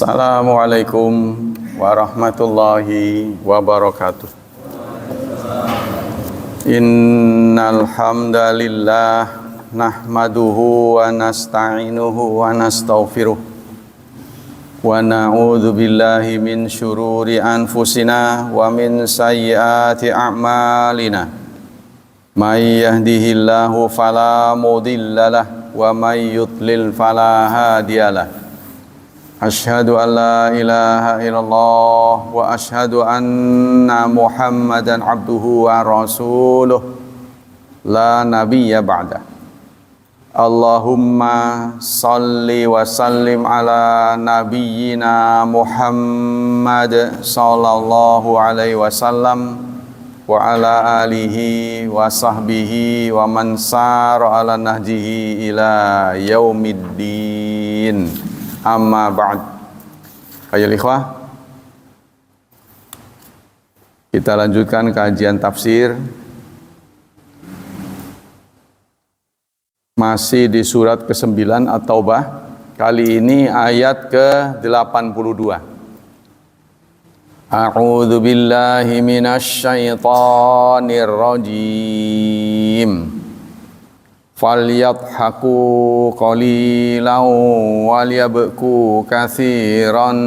Assalamualaikum warahmatullahi wabarakatuh. Innal hamdalillah nahmaduhu wa nasta'inuhu wa nastaghfiruh wa na'udzu billahi min syururi anfusina wa min sayyiati a'malina. May yahdihillahu fala mudhillalah wa may yudlil fala hadiyalah. Asyhadu an la ilaha illallah wa asyhadu anna Muhammadan abduhu wa rasuluh la nabiyya ba'da. Allahumma salli wa sallim ala nabiyyina Muhammad sallallahu alaihi wasallam wa ala alihi wa sahbihi wa man sara ala nahjihi ila yaumiddin. Amma ba'd. Ayo ikhwah, kita lanjutkan kajian tafsir masih di surat ke-9 At-Taubah. Kali ini ayat ke-82. A'udzu billahi minasy syaithanir rajim. Falyadhaku qalilan walyabku katsiran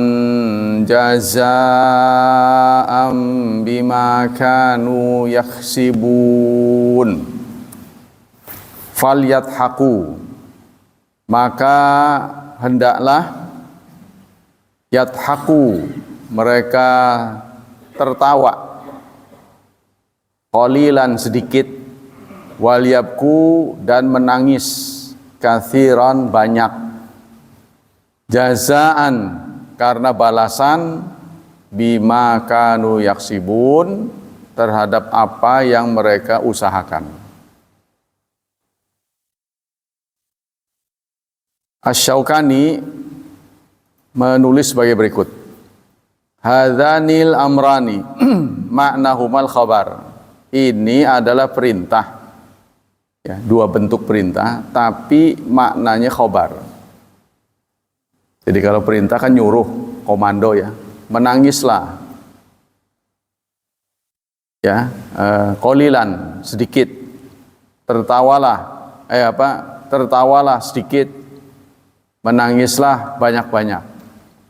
jazaa'an bima kanu yakhsibun. Falyadhaku, maka hendaklah yadhaku, mereka tertawa, qalilan sedikit, walyabku dan menangis, katsiran banyak, jazaan karena balasan, bima kanu yaksibun terhadap apa yang mereka usahakan. Asy-Syaukani menulis sebagai berikut. Hadzanil amrani maknahumal khabar. Ini adalah perintah. Ya, dua bentuk perintah, tapi maknanya khobar. Jadi kalau perintah kan nyuruh, komando ya, menangislah, ya, qalilan sedikit, tertawalah, tertawalah sedikit, menangislah banyak-banyak,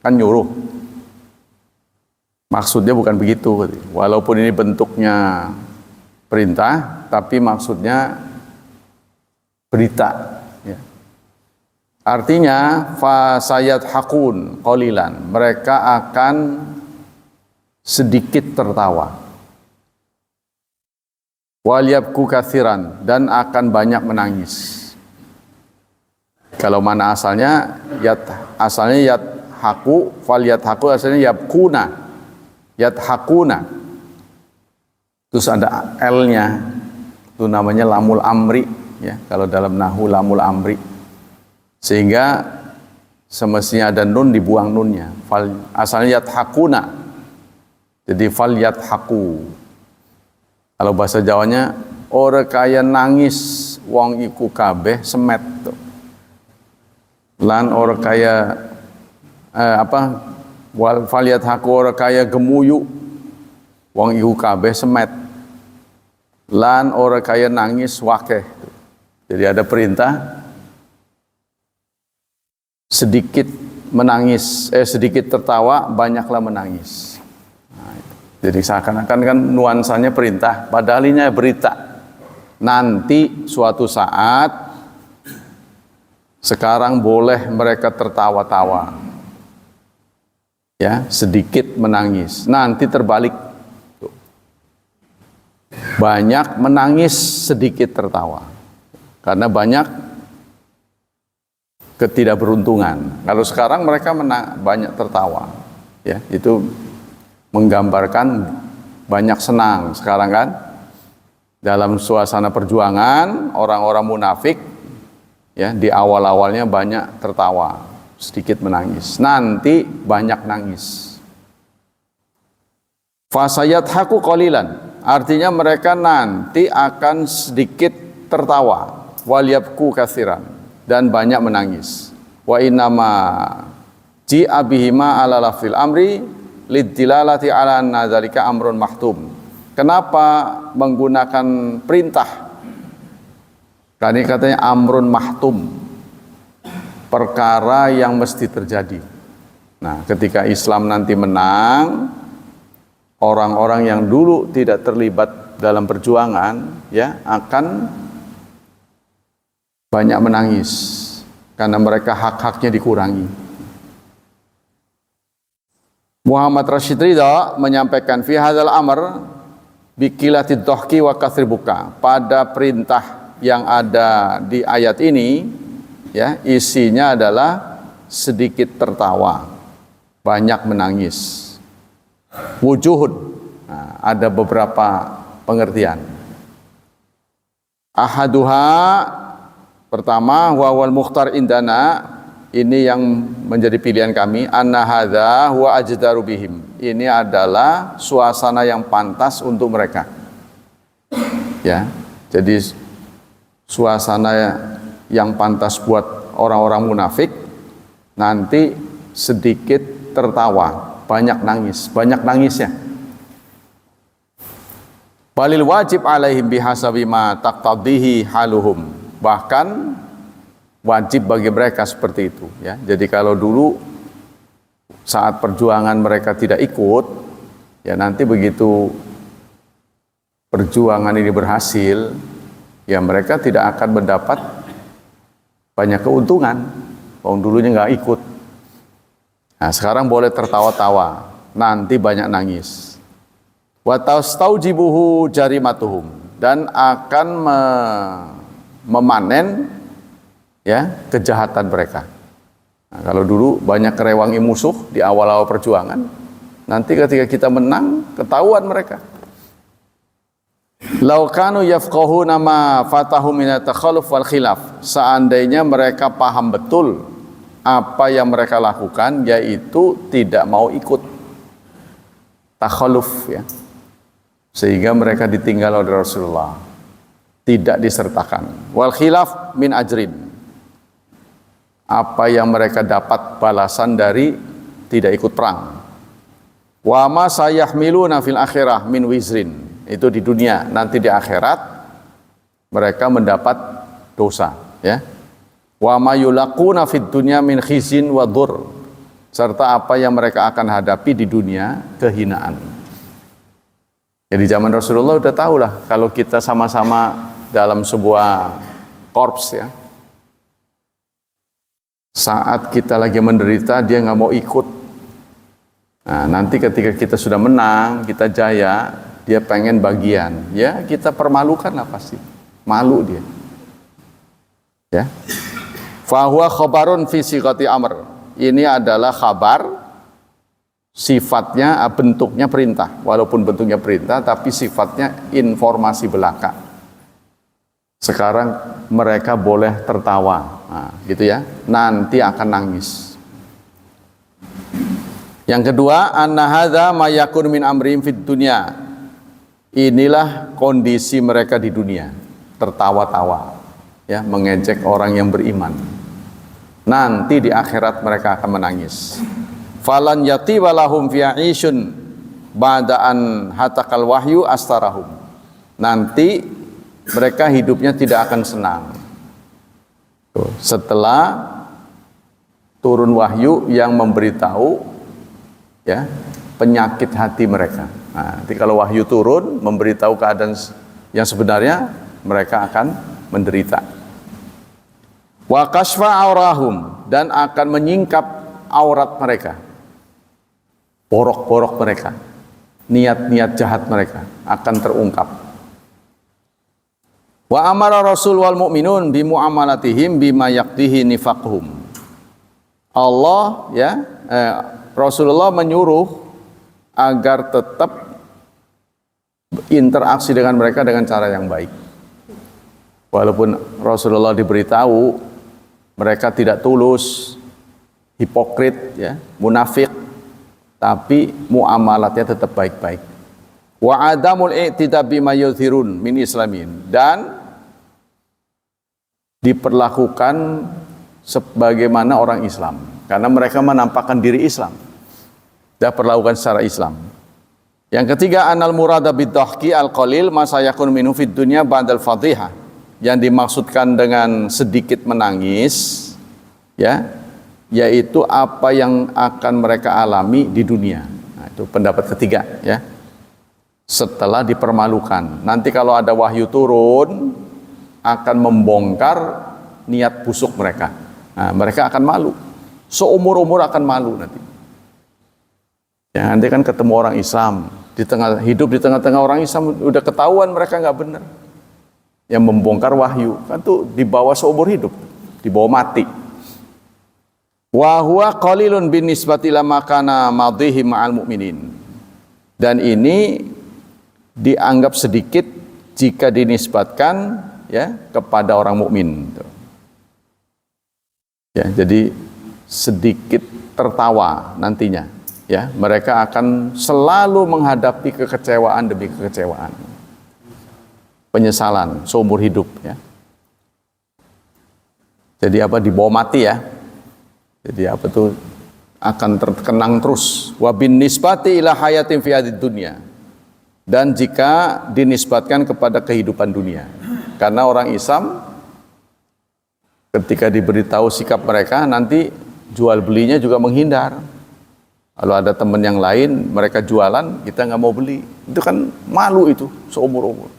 kan nyuruh. Maksudnya bukan begitu, walaupun ini bentuknya perintah, tapi maksudnya berita, ya. Artinya fasayadhakun qalilan, mereka akan sedikit tertawa, walyabku katsiran, dan akan banyak menangis. Kalau mana asalnya yadhaku, falyadhaku asalnya yadhakuna, terus ada L-nya, itu namanya lamul amri. Ya, kalau dalam nahwu lamul amri, sehingga semestinya ada nun, dibuang nunnya. Asalnya yadhakuna, jadi fal yadhaku. Kalau bahasa Jawanya, ora kaya nangis wong iku kabeh semet tuh. Lan ora kaya fal yadhaku, ora kaya gemuyu wong iku kabeh semet. Lan ora kaya nangis wakeh. Jadi ada perintah sedikit menangis, sedikit tertawa, banyaklah menangis. Nah, jadi seakan-akan kan nuansanya perintah, padahal ini berita. Nanti suatu saat, sekarang boleh mereka tertawa-tawa, ya, sedikit menangis. Nanti terbalik, banyak menangis, sedikit tertawa. Karena banyak ketidakberuntungan. Kalau sekarang mereka banyak tertawa, ya, itu menggambarkan banyak senang. Sekarang kan dalam suasana perjuangan, orang-orang munafik, ya, di awal-awalnya banyak tertawa, sedikit menangis. Nanti banyak nangis. Fasayadhaku qalilan, artinya mereka nanti akan sedikit tertawa, walyabku katsiran, dan banyak menangis. Wa innama ji'a bihima ala lafzil amri liddilalati ala anna dzalika amrun mahtum. Kenapa menggunakan perintah? Karena katanya amrun mahtum, perkara yang mesti terjadi. Nah, ketika Islam nanti menang, orang-orang yang dulu tidak terlibat dalam perjuangan ya akan banyak menangis karena mereka hak-haknya dikurangi. Muhammad Rashid Ridha menyampaikan fi hadzal amr biqilatid dhahki wa katsri buka. Pada perintah yang ada di ayat ini ya, isinya adalah sedikit tertawa, banyak menangis. Wujuhud, nah, ada beberapa pengertian. Ahaduha, pertama, wawal mukhtar indana, ini yang menjadi pilihan kami. Anna hadza huwa ajdaru bihim, ini adalah suasana yang pantas untuk mereka. Ya, jadi suasana yang pantas buat orang-orang munafik nanti sedikit tertawa, banyak nangis, banyak nangisnya. Balil wajib alaihim bihasabi ma taqtadihi haluhum. Bahkan wajib bagi mereka seperti itu ya. Jadi kalau dulu saat perjuangan mereka tidak ikut, ya nanti begitu perjuangan ini berhasil, ya mereka tidak akan mendapat banyak keuntungan. Wong dulunya nggak ikut. Nah, sekarang boleh tertawa-tawa, nanti banyak nangis. Wa tastaujibuhu jarimatuhum, dan akan memanen ya kejahatan mereka. Nah, kalau dulu banyak kerewangi musuh di awal-awal perjuangan, nanti ketika kita menang ketahuan mereka. Lau kanu yafqahuna ma fatahu min at-takhalluf wal khilaf, seandainya mereka paham betul apa yang mereka lakukan, yaitu tidak mau ikut takhalluf ya, sehingga mereka ditinggal oleh Rasulullah, tidak disertakan. Wal khilaf min ajrin, apa yang mereka dapat balasan dari tidak ikut perang. Wa ma sayahmiluna fil akhirah min wizrin, itu di dunia, nanti di akhirat mereka mendapat dosa ya. Wa ma yulaquna fid dunya min khizin wa dhur, serta apa yang mereka akan hadapi di dunia, kehinaan. Jadi zaman Rasulullah udah tahu lah kalau kita sama-sama dalam sebuah korps ya, saat kita lagi menderita dia nggak mau ikut. Nah, nanti ketika kita sudah menang, kita jaya, dia pengen bagian, ya kita permalukan lah pasti, malu dia. Ya, fahuwa khabarun fi sighati amr, ini adalah kabar, sifatnya bentuknya perintah, walaupun bentuknya perintah, tapi sifatnya informasi belaka. Sekarang mereka boleh tertawa, nah, gitu ya, nanti akan nangis. Yang kedua, anna hadza ma yakun min amrihim fid dunya, inilah kondisi mereka di dunia, tertawa-tawa ya, mengejek orang yang beriman. Nanti di akhirat mereka akan menangis. Falan yati walahum fi aisyun ba'da'an hatakal wahyu astarahum, nanti mereka hidupnya tidak akan senang setelah turun wahyu yang memberitahu ya penyakit hati mereka. Nah, nanti kalau wahyu turun memberitahu keadaan yang sebenarnya, mereka akan menderita. Wa kashfa aurahum, dan akan menyingkap aurat mereka, borok-borok mereka, niat-niat jahat mereka akan terungkap. Wa amara rasul wal mu'minun bi muamalatihim bima yaqdihi nifaqhum. Allah ya Rasulullah menyuruh agar tetap interaksi dengan mereka dengan cara yang baik. Walaupun Rasulullah diberitahu mereka tidak tulus, hipokrit ya, munafik, tapi muamalatnya tetap baik-baik. Wa adamul i'tida bima yuzhirun min islamin, dan diperlakukan sebagaimana orang Islam. karena mereka menampakkan diri Islam dan perlakukan secara Islam. Yang ketiga, anal murada bidhahki al-qalil ma sayakun minhu fid dunya ba'dal fadhihah. Yang dimaksudkan dengan sedikit menangis, ya, yaitu apa yang akan mereka alami di dunia. Nah, itu pendapat ketiga, ya. Setelah dipermalukan. Nanti kalau ada wahyu turun akan membongkar niat busuk mereka. Nah, mereka akan malu. Seumur-umur akan malu nanti. Ya, nanti kan ketemu orang Islam, hidup di tengah-tengah orang Islam, udah ketahuan mereka nggak benar. Yang membongkar wahyu kan tuh dibawa seumur hidup, dibawa mati. Wa huwa qalilun bin nisbati lama kana madhihi ma'al mu'minin. Dan ini dianggap sedikit jika dinisbatkan, ya, kepada orang mukmin. Ya, jadi sedikit tertawa nantinya. Ya, mereka akan selalu menghadapi kekecewaan demi kekecewaan, penyesalan seumur hidup, ya. Jadi apa, dibawa mati, ya. Jadi apa tuh akan terkenang terus. Wa bin nisbati ila hayatin fi hadid dunya. Dan jika dinisbatkan kepada kehidupan dunia, karena orang Islam ketika diberitahu sikap mereka nanti jual belinya juga menghindar. Kalau ada teman yang lain, mereka jualan, kita nggak mau beli. Itu kan malu itu, seumur-umur.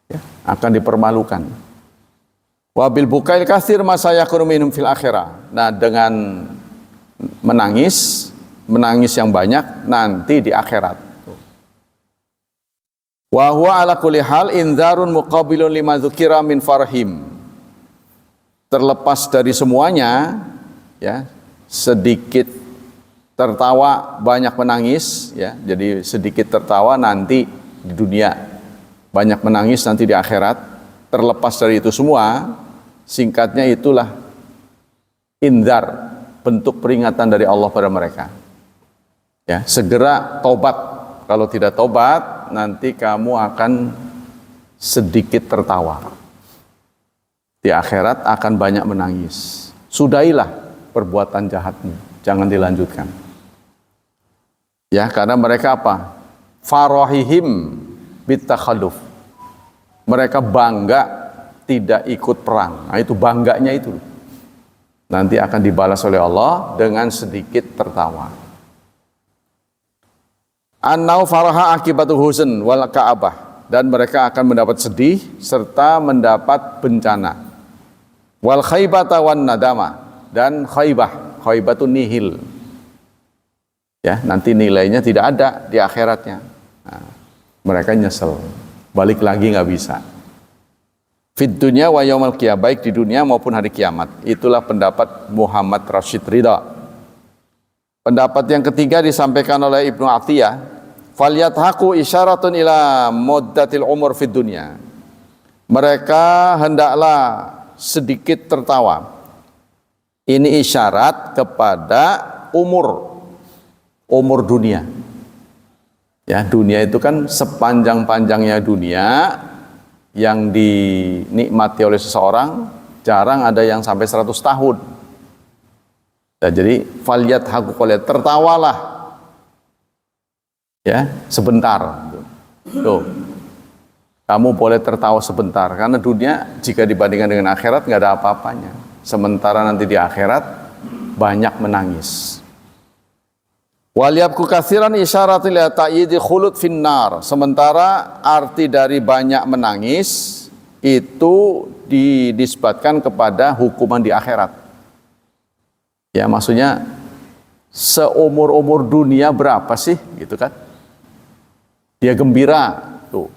Ya, akan dipermalukan. Wabil bukail kasir masayakunu minhum fil akhirah. Nah, dengan menangis yang banyak nanti di akhirat. Wa huwa ala kulli hal indzarun muqabilun lima dzukira min farhim. Terlepas dari semuanya, ya, sedikit tertawa, banyak menangis, ya. Jadi sedikit tertawa nanti di dunia, banyak menangis nanti di akhirat. Terlepas dari itu semua, singkatnya itulah indzar, bentuk peringatan dari Allah pada mereka. Ya, segera tobat. Kalau tidak tobat, nanti kamu akan sedikit tertawa. Di akhirat akan banyak menangis. Sudahilah perbuatan jahatmu, jangan dilanjutkan. Ya, karena mereka apa? Farahihim bitakhalluf. Mereka bangga tidak ikut perang. Nah, itu bangganya itu. Nanti akan dibalas oleh Allah dengan sedikit tertawa. Annau faraha akibatul huzn wal ka'abah, dan mereka akan mendapat sedih serta mendapat bencana. Wal khaybata wan nadama, dan khaybatun nihil. Ya, nanti nilainya tidak ada di akhiratnya. Nah, mereka nyesel, balik lagi nggak bisa. Fid dunya wa yaumal qiyamah, baik di dunia maupun hari kiamat. Itulah pendapat Muhammad Rashid Ridha. Pendapat yang ketiga disampaikan oleh Ibnu Atiyah, falyathaku isyaratun ila muddatil umur fid dunya. Mereka hendaklah sedikit tertawa. Ini isyarat kepada umur dunia. Ya, dunia itu kan sepanjang-panjangnya dunia yang dinikmati oleh seseorang, jarang ada yang sampai 100 tahun. Ya, jadi falyathaku, tertawalah, ya, sebentar. Tuh, kamu boleh tertawa sebentar, karena dunia jika dibandingkan dengan akhirat nggak ada apa-apanya. Sementara nanti di akhirat banyak menangis. Waliyabku katsiran isyaratil ila ta'yidi khulud finnar. Sementara arti dari banyak menangis itu dinisbatkan kepada hukuman di akhirat. Ya, maksudnya seumur-umur dunia berapa sih, gitu kan? Dia gembira, tuh.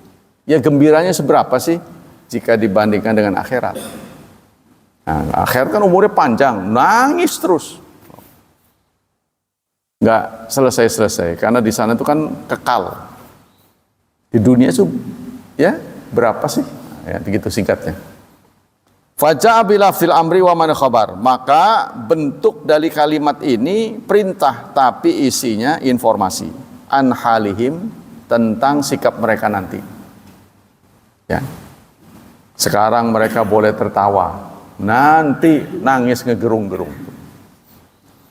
Ya, gembiranya seberapa sih jika dibandingkan dengan akhirat? Nah, akhirat kan umurnya panjang, nangis terus. Nggak selesai-selesai, karena di sana itu kan kekal. Di dunia itu, ya, berapa sih? Ya, begitu singkatnya. Faja'a bilafzil amri wa man khabar. Maka bentuk dari kalimat ini perintah, tapi isinya informasi. An halihim, tentang sikap mereka nanti. Ya. Sekarang mereka boleh tertawa, nanti nangis ngegerung-gerung.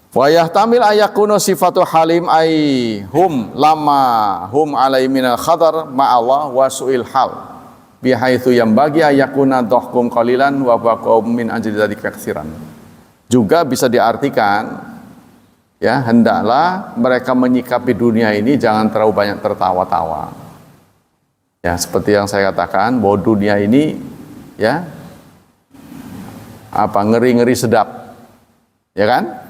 Wa yahtamil ayakunu sifatu halim ay hum lama hum alai minal khadar ma'allah wa su'il hal bihaitsu yambagi ayakuna dhahkum qalilan wa baqum min ajli dzalika katsiran. Juga bisa diartikan, ya, hendaklah mereka menyikapi dunia ini jangan terlalu banyak tertawa-tawa. Ya, seperti yang saya katakan bahwa dunia ini, ya, ngeri-ngeri sedap. Ya kan?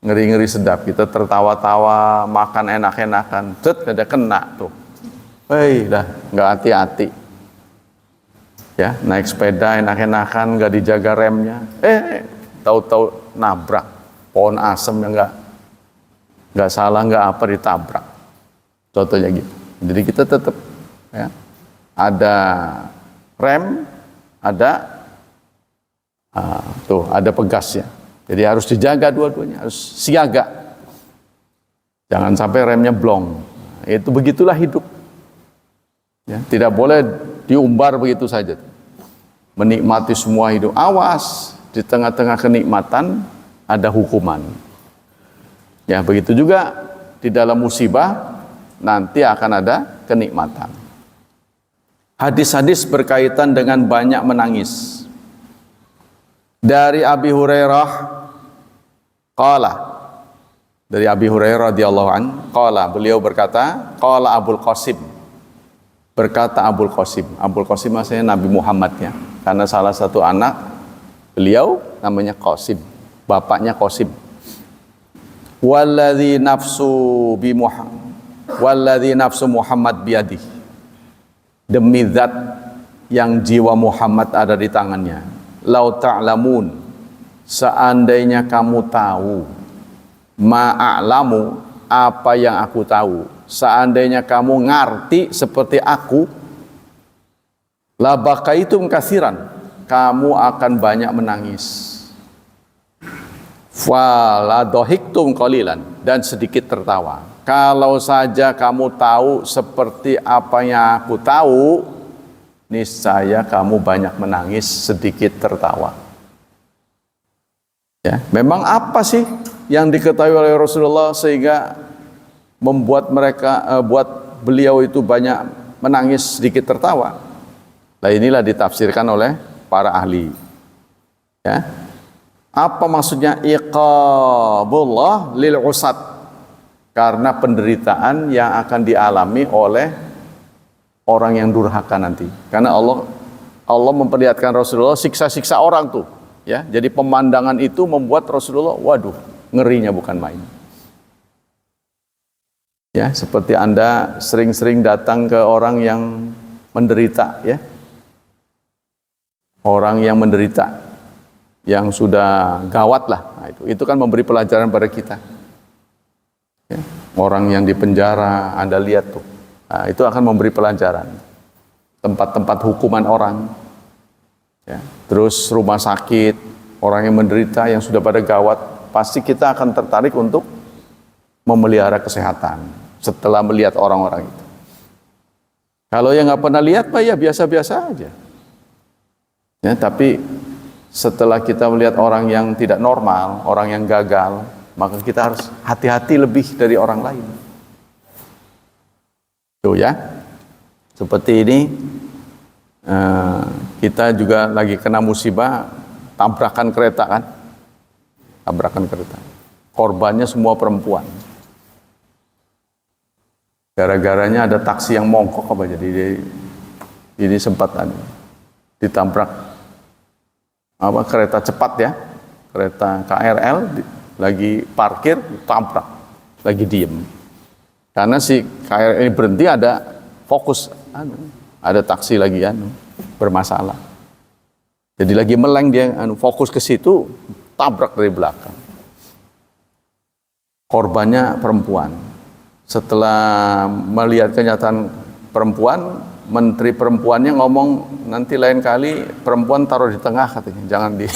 Ngeri-ngeri sedap, kita tertawa-tawa, makan enak-enakan, ada kena tuh. Dah nggak hati-hati. Ya, naik sepeda enak-enakan, nggak dijaga remnya, tahu-tahu nabrak pohon asem yang nggak salah, nggak apa, ditabrak. Contohnya gitu. Jadi kita tetap, ya, ada rem, ada ada pegasnya. Jadi harus dijaga dua-duanya, harus siaga. Jangan sampai remnya blong. Itu begitulah hidup. Ya, tidak boleh diumbar begitu saja. Menikmati semua hidup. Awas, di tengah-tengah kenikmatan ada hukuman. Ya, begitu juga di dalam musibah nanti akan ada kenikmatan. Hadis-hadis berkaitan dengan banyak menangis. Dari Abi Hurairah qala, dari Abi Hurairah radhiyallahu an qala, beliau berkata, qala Abul Qasim, berkata Abul Qasim. Abul Qasim maksudnya Nabi Muhammadnya, karena salah satu anak beliau namanya Qasim, bapaknya Qasim. Walladzi nafsu Muhammad biyadihi, demi zat yang jiwa Muhammad ada di tangannya. Lau ta'lamun, seandainya kamu tahu, ma'a'lamu, apa yang aku tahu, seandainya kamu ngerti seperti aku, labakaitum kasiran, kamu akan banyak menangis. Faladohiktum qalilan, dan sedikit tertawa. Kalau saja kamu tahu seperti apa yang aku tahu, niscaya kamu banyak menangis, sedikit tertawa. Ya, memang apa sih yang diketahui oleh Rasulullah sehingga membuat buat beliau itu banyak menangis, sedikit tertawa? Nah, inilah ditafsirkan oleh para ahli. Ya, apa maksudnya iqabullah lil usad? Karena penderitaan yang akan dialami oleh orang yang durhaka nanti. Karena Allah memperlihatkan Rasulullah siksa-siksa orang tuh, ya. Jadi pemandangan itu membuat Rasulullah, waduh, ngerinya bukan main. Ya, seperti Anda sering-sering datang ke orang yang menderita, ya. Orang yang menderita, yang sudah gawat lah. Nah, itu kan memberi pelajaran pada kita. Ya. Orang yang di penjara, Anda lihat tuh. Nah, itu akan memberi pelajaran. Tempat-tempat hukuman orang, ya. Terus rumah sakit, orang yang menderita, yang sudah pada gawat, pasti kita akan tertarik untuk memelihara kesehatan setelah melihat orang-orang itu. Kalau yang nggak pernah lihat, Pak, ya biasa-biasa aja. Ya, tapi setelah kita melihat orang yang tidak normal, orang yang gagal, maka kita harus hati-hati lebih dari orang lain. Tuh ya, seperti ini kita juga lagi kena musibah, tabrakan kereta kan, tabrakan kereta. Korbannya semua perempuan. Gara-garanya ada taksi yang mogok apa, jadi ini sempat ditabrak kereta cepat, ya, kereta KRL lagi parkir, tabrak, lagi diem. Karena si KRL ini berhenti, ada fokus, ada taksi lagi bermasalah. Jadi lagi meleng dia, fokus ke situ, tabrak dari belakang. Korbannya perempuan. Setelah melihat kenyataan perempuan, menteri perempuannya ngomong, nanti lain kali perempuan taruh di tengah katanya, jangan di.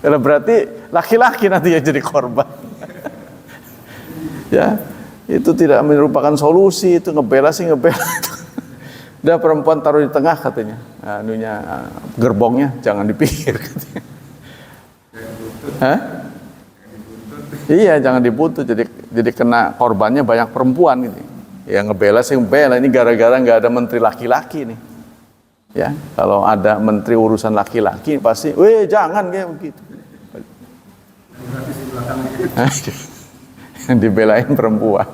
Karena berarti laki-laki nanti yang jadi korban. Ya, itu tidak merupakan solusi, itu ngebela. Udah perempuan taruh di tengah katanya, gerbongnya jangan dipikir katanya. Hah? Iya, jangan dibutuh. Jadi kena korbannya banyak perempuan gitu. Ya ngebela sih ngebela, ini gara-gara nggak ada menteri laki-laki nih. Ya, kalau ada menteri urusan laki-laki pasti, weh jangan kayak begitu. Dibelain perempuan.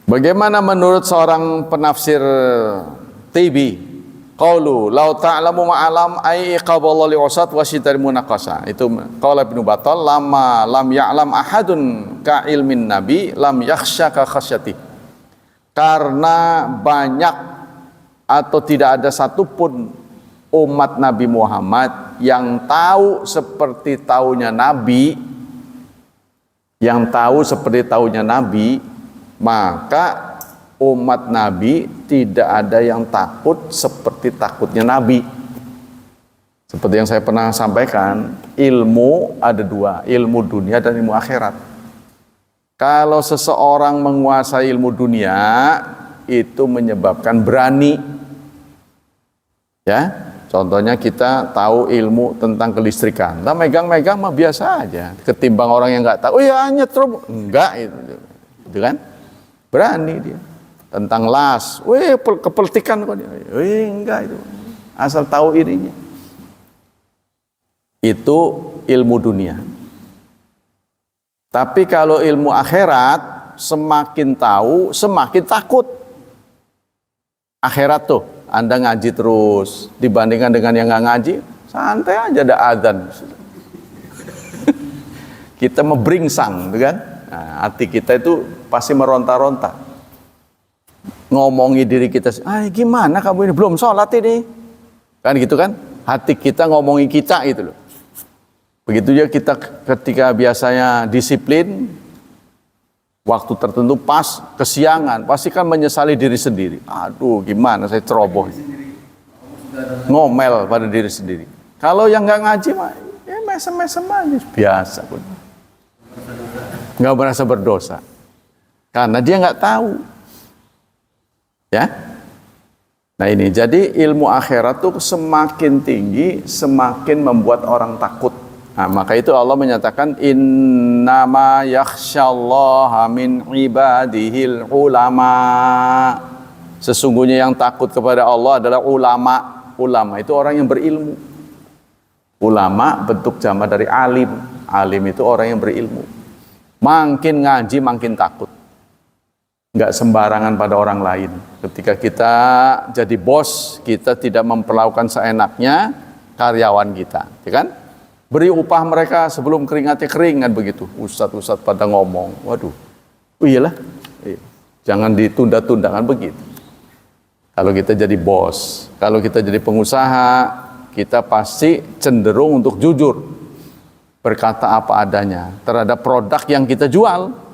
Bagaimana menurut seorang penafsir Tibi? Qaulu law ta'lamu ma'alam ai iqaballahu li'usat wa syiddatil munaqasa. Itu qala Ibnu Battal lama lam ya'lam ahadun ka ilmin nabi lam yakhsha ka khasyati. Karena banyak atau tidak ada satupun umat Nabi Muhammad yang tahu seperti taunya Nabi, maka umat Nabi tidak ada yang takut seperti takutnya Nabi. Seperti yang saya pernah sampaikan, ilmu ada dua, ilmu dunia dan ilmu akhirat. Kalau seseorang menguasai ilmu dunia, itu menyebabkan berani. Ya, contohnya kita tahu ilmu tentang kelistrikan, kita megang-megang mah biasa aja. Ketimbang orang yang nggak tahu, oh ya nyetrum, enggak itu kan, berani dia. Tentang las, kepeltikan kok dia, enggak itu, asal tahu ininya. Itu ilmu dunia. Tapi kalau ilmu akhirat, semakin tahu, semakin takut. Akhirat tuh, Anda ngaji terus, dibandingkan dengan yang nggak ngaji, santai aja ada azan. Kita memberingsang, kan? Nah, hati kita itu pasti meronta-ronta. Ngomongi diri kita, gimana kamu ini belum sholat ini, kan gitu kan? Hati kita ngomongi kita gitu loh. Begitu juga kita ketika biasanya disiplin, waktu tertentu pas kesiangan, pasti kan menyesali diri sendiri. Aduh, gimana saya ceroboh, ngomel pada diri sendiri. Kalau yang nggak ngaji mah, ya mesem-mesem aja, biasa pun, nggak merasa berdosa, karena dia nggak tahu. Ya, nah ini jadi ilmu akhirat tuh semakin tinggi semakin membuat orang takut. Nah, maka itu Allah menyatakan innama yakhsyallaha min ibadihil ulama. Sesungguhnya yang takut kepada Allah adalah ulama. Ulama itu orang yang berilmu. Ulama bentuk jama dari alim. Alim itu orang yang berilmu. Makin ngaji makin takut. Nggak sembarangan pada orang lain. Ketika kita jadi bos, kita tidak memperlakukan seenaknya karyawan kita, ya kan? Beri upah mereka sebelum keringatnya kering, kan begitu. Ustadz pada ngomong, waduh, iyalah, jangan ditunda-tunda, kan begitu. Kalau kita jadi bos, kalau kita jadi pengusaha, kita pasti cenderung untuk jujur, berkata apa adanya terhadap produk yang kita jual.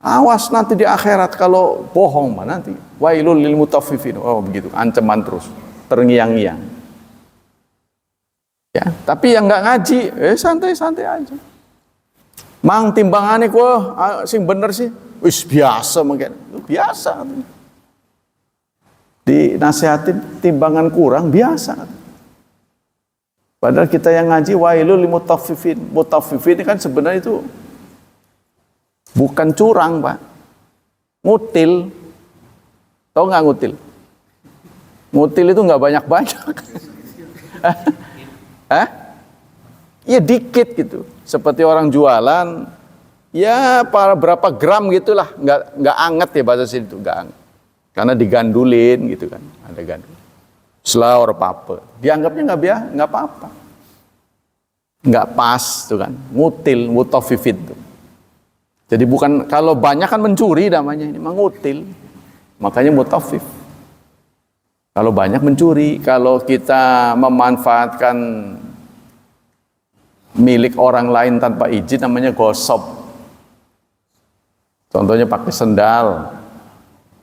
Awas nanti di akhirat kalau bohong mah nanti wailul lil mutaffifin. Oh begitu, ancaman terus, terngiang-ngiang. Ya, tapi yang nggak ngaji, santai-santai aja. Mang timbangane kok sing bener sih. Wis biasa mungkin. Biasa. Dinasihatin timbangan kurang biasa. Padahal kita yang ngaji wailul lil mutaffifin. Mutaffifin kan sebenarnya itu bukan curang, Pak. Ngutil. Tahu nggak ngutil? Ngutil itu nggak banyak-banyak. Ya dikit gitu. Seperti orang jualan, ya berapa gram gitulah. Nggak anget ya bahasa sini itu, nggak anget. Karena digandulin gitu kan. Ada gandul. Slaur apa? Dianggapnya nggak apa-apa. Nggak pas tuh kan. Ngutil, mutaffifin tuh. Jadi bukan, kalau banyak kan mencuri namanya, ini mengutil. Makanya mutaffif. Kalau banyak mencuri, kalau kita memanfaatkan milik orang lain tanpa izin namanya gosop. Contohnya pakai sendal,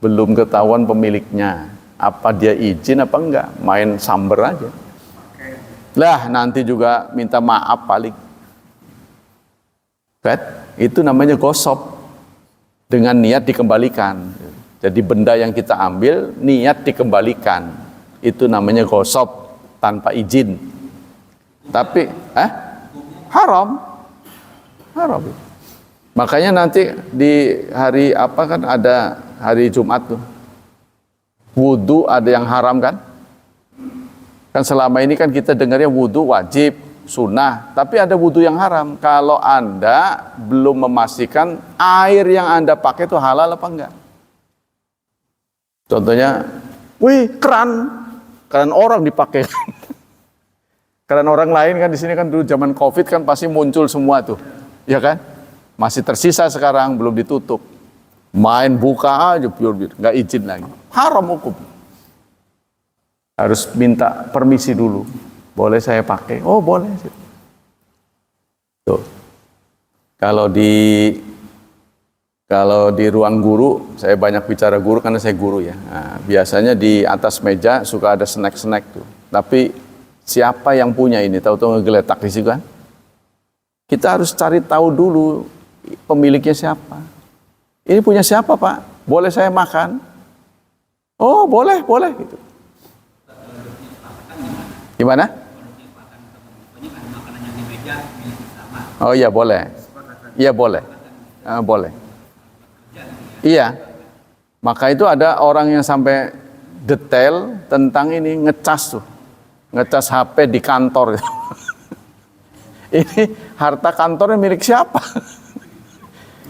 belum ketahuan pemiliknya. Apa dia izin apa enggak? Main samber aja. Lah nanti juga minta maaf paling. Itu namanya gosop dengan niat dikembalikan. Jadi benda yang kita ambil niat dikembalikan, itu namanya gosop tanpa izin. Tapi haram, Haram. Makanya nanti di hari apa kan ada hari Jumat tuh. Wudu ada yang haram kan? Kan selama ini kan kita dengarnya wudu wajib, sunnah, tapi ada wudu yang haram. Kalau Anda belum memastikan air yang Anda pakai itu halal apa enggak. Contohnya, wih keran orang dipakai. Keran orang lain kan di sini kan dulu zaman Covid kan pasti muncul semua tuh, ya kan? Masih tersisa sekarang belum ditutup. Main buka aja pure, nggak izin lagi. Haram hukum. Harus minta permisi dulu. Boleh saya pakai? Oh boleh. Tuh. Kalau di ruang guru, saya banyak bicara guru karena saya guru ya. Nah, biasanya di atas meja suka ada snack-snack tuh. Tapi siapa yang punya ini? Tahu-tahu ngegeletak di situ kan? Kita harus cari tahu dulu pemiliknya siapa. Ini punya siapa Pak? Boleh saya makan? Oh boleh gitu. Gimana? Oh iya boleh. Iya boleh. Boleh. Iya. Maka itu ada orang yang sampai detail tentang ini ngecas tuh. Ngecas HP di kantor. Ini harta kantornya milik siapa?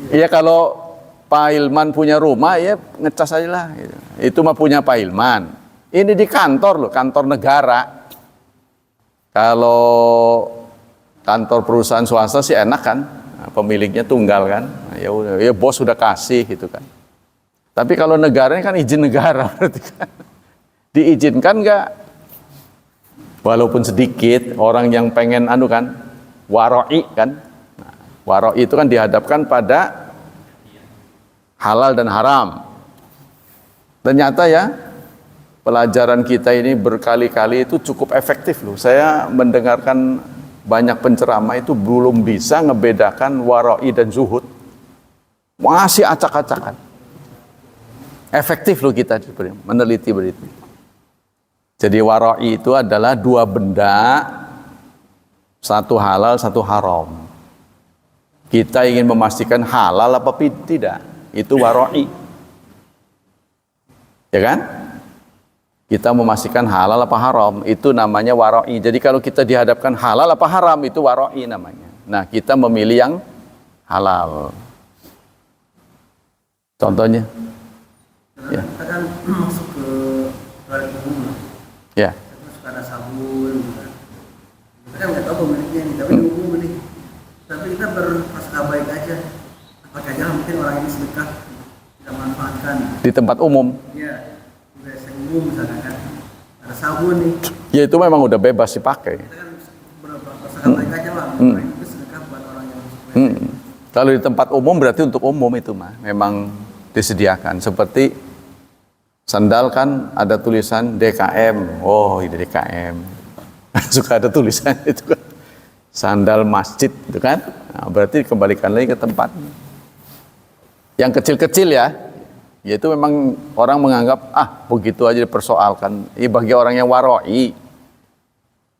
Iya kalau Pak Hilman punya rumah ya ngecas aja lah. Itu mah punya Pak Hilman. Ini di kantor loh, kantor negara. Kalau kantor perusahaan swasta sih enak kan, pemiliknya tunggal kan, ya udah, ya bos sudah kasih gitu kan. Tapi kalau negara ini kan izin negara berarti kan. Diizinkan nggak? Walaupun sedikit orang yang pengen kan, waroi kan. Nah, waroi itu kan dihadapkan pada halal dan haram. Ternyata ya pelajaran kita ini berkali-kali itu cukup efektif loh. Saya mendengarkan banyak penceramah itu belum bisa ngebedakan waroi dan zuhud. Masih acak-acakan. Efektif loh kita meneliti begitu. Jadi waroi itu adalah dua benda, satu halal, satu haram. Kita ingin memastikan halal apa tidak. Itu waroi. Ya kan? Kita memastikan halal apa haram, itu namanya waroi. Jadi kalau kita dihadapkan halal apa haram, itu waroi namanya. Nah, kita memilih yang halal. Contohnya? Ya. Kita kan masuk ke toilet umum. Ya. Suka ada sabun. Kita kan nggak tahu pemiliknya nih, tapi umum nih. Tapi kita berprasangka baik aja. Pakai aja mungkin orang ini sedekah, kita manfaatkan. Di tempat umum? Iya. WC umum misalkan kan ada sabun nih. Ya itu memang udah bebas dipakai. Kita kan berprasangka baik aja lah. Orang itu sedekah buat orang yang masuk. Kalau di tempat umum berarti untuk umum itu mah memang disediakan. Seperti sandal kan ada tulisan DKM. Oh ini DKM. Suka ada tulisan itu kan. Sandal masjid itu kan. Nah, berarti dikembalikan lagi ke tempat. Yang kecil-kecil ya. Yaitu memang orang menganggap begitu aja dipersoalkan. Ini bagi orang yang waroi.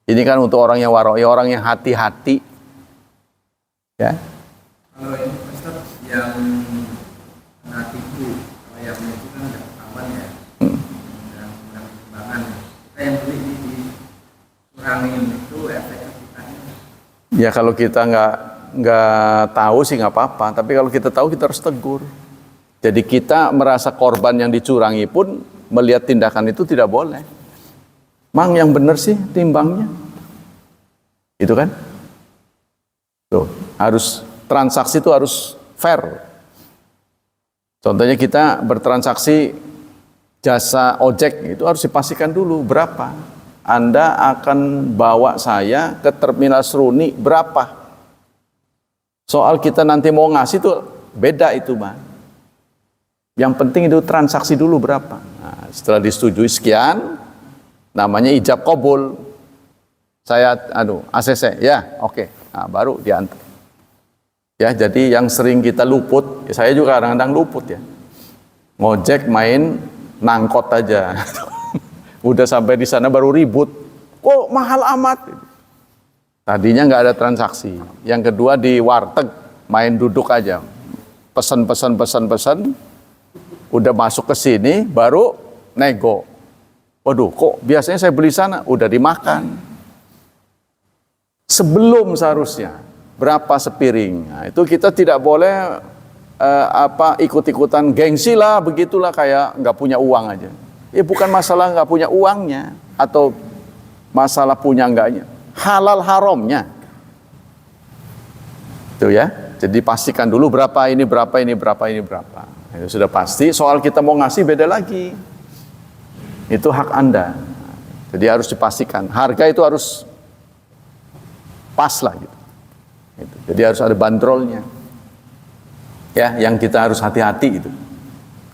Ini kan untuk orang yang waroi, orang yang hati-hati. Ya. Kalau ini Ustaz yang natiku, kalau yang itu kan ada ketahuan ya. Dan perkembangan. Kita yang beli dikurangin itu efeknya kita. Ya kalau kita nggak tahu sih nggak apa-apa. Tapi kalau kita tahu kita harus tegur. Jadi kita merasa korban yang dicurangi pun melihat tindakan itu tidak boleh. Mang yang benar sih timbangnya. Itu kan? Tuh, harus transaksi itu harus fair. Contohnya kita bertransaksi jasa ojek itu harus dipastikan dulu berapa. Anda akan bawa saya ke terminal Seruni berapa? Soal kita nanti mau ngasih tuh beda itu mah. Yang penting itu transaksi dulu berapa. Nah, setelah disetujui sekian, namanya ijab qabul. Saya ACC, ya oke. Nah, baru diantar. Ya, jadi yang sering kita luput, saya juga kadang-kadang luput ya. Ngojek main nangkot aja. Udah sampai di sana baru ribut. Kok mahal amat? Tadinya nggak ada transaksi. Yang kedua di warteg main duduk aja, pesan, udah masuk ke sini baru nego. Waduh, kok biasanya saya beli sana, udah dimakan. Sebelum seharusnya berapa sepiring. Nah, itu kita tidak boleh ikut-ikutan gengsi lah, begitulah kayak nggak punya uang aja. Ya bukan masalah nggak punya uangnya atau masalah punya enggaknya, halal haramnya. Itu ya. Jadi pastikan dulu berapa ini. Itu sudah pasti. Soal kita mau ngasih beda lagi. Itu hak Anda. Jadi harus dipastikan. Harga itu harus pas lah gitu. Jadi harus ada bandrolnya. Ya, yang kita harus hati-hati itu.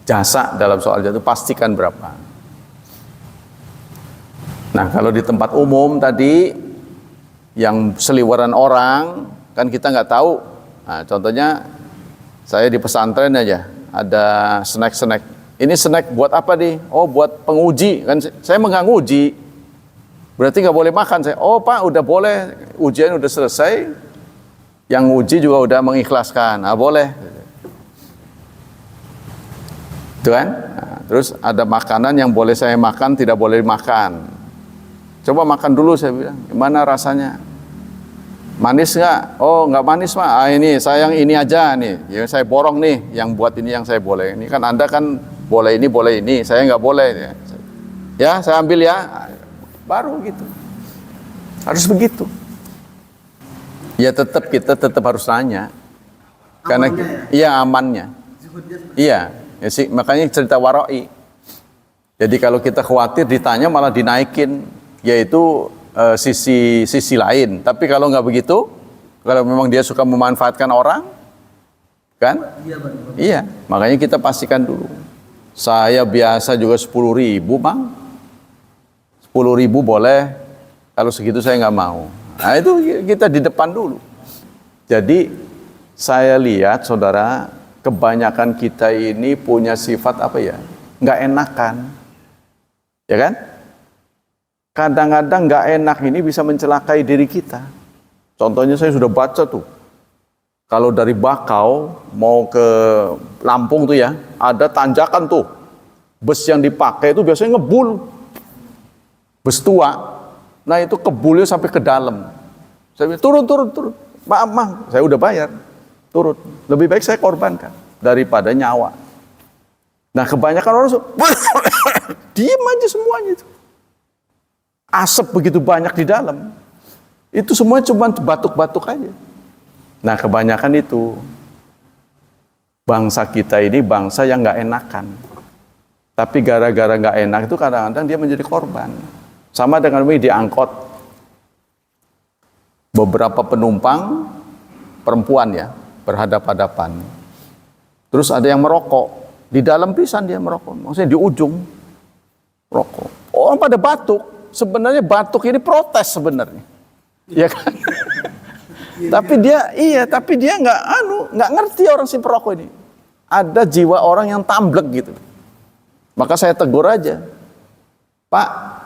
Jasa dalam soal jasa itu pastikan berapa. Nah, kalau di tempat umum tadi yang seliweran orang, kan kita nggak tahu. Nah, contohnya saya di pesantren aja ada snack. Ini snack buat apa nih? Oh, buat penguji. Kan saya nggak nguji. Berarti nggak boleh makan saya. Oh, Pak, udah boleh. Ujian udah selesai. Yang uji juga udah mengikhlaskan. Ah, boleh. Itu kan? Nah, terus ada makanan yang boleh saya makan, tidak boleh makan. Coba makan dulu, saya bilang. Gimana rasanya? Manis nggak? Oh, nggak manis, Pak. Ah, ini saya yang ini aja nih. Ya, saya borong nih. Yang buat ini yang saya boleh. Ini kan Anda kan boleh ini. Saya nggak boleh. Ya, saya ambil ya. Baru gitu. Harus begitu. Ya kita tetap harus nanya. Karena iya amannya. Iya, ya sih, makanya cerita warai. Jadi kalau kita khawatir ditanya malah dinaikin, yaitu sisi lain. Tapi kalau nggak begitu, kalau memang dia suka memanfaatkan orang, kan? Iya, makanya kita pastikan dulu. Saya biasa juga 10.000, Bang. 10.000 boleh, kalau segitu saya nggak mau. Nah itu kita di depan dulu. Jadi saya lihat saudara, kebanyakan kita ini punya sifat apa ya? Nggak enakan, ya kan? Kadang-kadang nggak enak ini bisa mencelakai diri kita. Contohnya saya sudah baca tuh, kalau dari Bakau mau ke Lampung tuh ya, ada tanjakan tuh, bus yang dipakai itu biasanya ngebul, bus tua. Nah itu kebulnya sampai ke dalam. Saya bilang, turun. Maaf, saya udah bayar. Turun. Lebih baik saya korbankan daripada nyawa. Nah kebanyakan orang diem aja semuanya itu. Asap begitu banyak di dalam. Itu semua cuma batuk-batuk aja. Nah kebanyakan itu. Bangsa kita ini bangsa yang gak enakan. Tapi gara-gara gak enak itu kadang-kadang dia menjadi korban. Sama dengan di angkot, beberapa penumpang perempuan ya berhadap-hadapan. Terus ada yang merokok di dalam pisan, dia merokok, maksudnya di ujung rokok. Orang pada batuk, sebenarnya batuk ini protes sebenarnya, ya kan? Tapi dia nggak ngerti orang si perokok ini. Ada jiwa orang yang tamblek gitu. Maka saya tegur aja, Pak.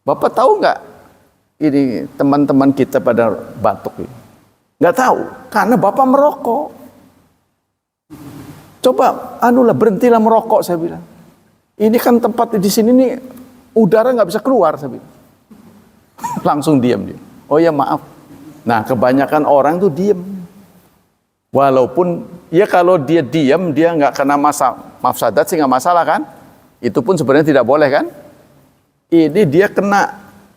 Bapak tahu nggak ini teman-teman kita pada batuk ini? Nggak tahu, karena Bapak merokok. Coba, berhentilah merokok, saya bilang. Ini kan tempat di sini nih, udara nggak bisa keluar, saya bilang. Langsung diam dia. Oh ya maaf. Nah kebanyakan orang tuh diam. Walaupun ya kalau dia diam, dia nggak kena mafsadat sih nggak masalah kan? Itu pun sebenarnya tidak boleh kan? Ini dia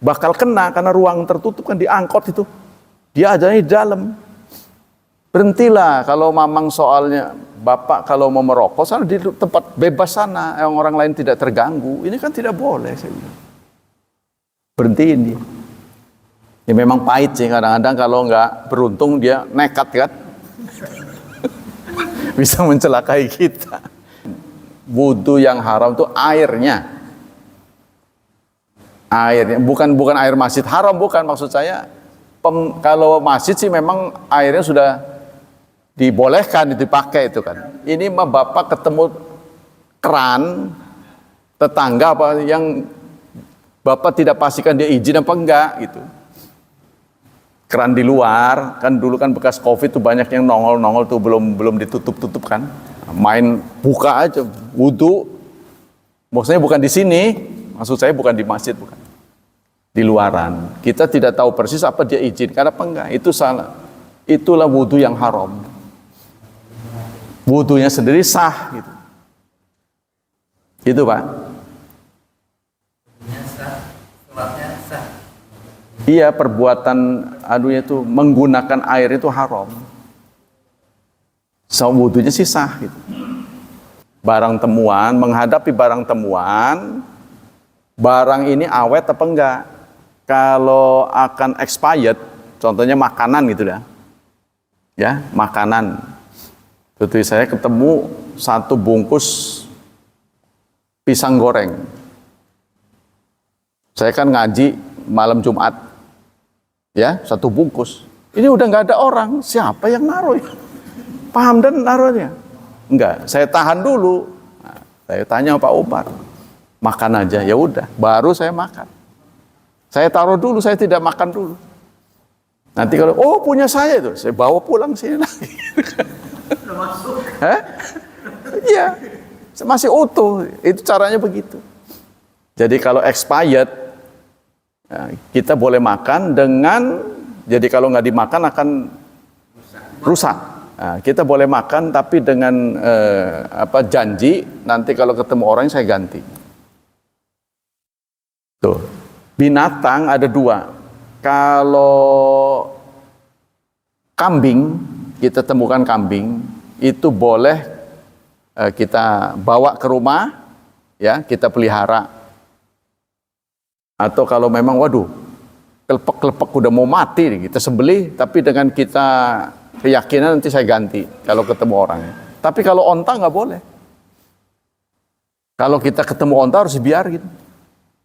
bakal kena karena ruang tertutup kan, diangkot itu. Dia adanya di dalam. Berhentilah kalau mamang soalnya Bapak kalau mau merokok sana di tempat bebas sana, yang orang lain tidak terganggu. Ini kan tidak boleh, saya bilang. Berhentiin dia. Ya memang pahit sih kadang-kadang kalau nggak beruntung dia nekat kan. Bisa mencelakai kita. Wudu yang haram itu airnya. Airnya bukan air masjid haram, bukan maksud saya. Kalau masjid sih memang airnya sudah dibolehkan dipakai itu kan. Ini mah Bapak ketemu keran tetangga apa yang Bapak tidak pastikan dia izin apa enggak gitu. keran di luar, kan dulu kan bekas COVID tuh banyak yang nongol-nongol tuh belum ditutup-tutup kan. Main buka aja, wudu. Maksudnya bukan di sini, maksud saya bukan di masjid, bukan. Di luaran. Kita tidak tahu persis apa dia izinkan apa enggak. Itu salah. Itulah wudu yang haram. Wudunya sendiri sah gitu. Itu Pak. Iya, perbuatan adunya itu menggunakan air itu haram. So, wudunya sih sah gitu. Barang temuan, menghadapi barang temuan, barang ini awet apa enggak? Kalau akan expired, contohnya makanan gitu dah. Ya, makanan. Tentu saya ketemu 1 bungkus pisang goreng. Saya kan ngaji malam Jumat. Ya, 1 bungkus. Ini udah nggak ada orang, siapa yang naruh? Pak Hamdan naruhnya? Enggak, saya tahan dulu. Nah, saya tanya Pak Umar, makan aja, ya udah. Baru saya makan. Saya taruh dulu, saya tidak makan dulu. Nanti kalau, oh punya saya itu, saya bawa pulang sini lagi. Hah? Iya, masih utuh. Itu caranya begitu. Jadi kalau expired, kita boleh makan dengan, jadi kalau nggak dimakan akan rusak. Nah, kita boleh makan tapi dengan janji nanti kalau ketemu orang saya ganti. Tuh, binatang ada 2. Kalau kambing, kita temukan kambing itu boleh kita bawa ke rumah, ya kita pelihara. Atau kalau memang waduh kelepek-kelepek udah mau mati kita sembelih, tapi dengan kita keyakinan nanti saya ganti kalau ketemu orangnya. Tapi kalau onta nggak boleh. Kalau kita ketemu onta harus biar gitu.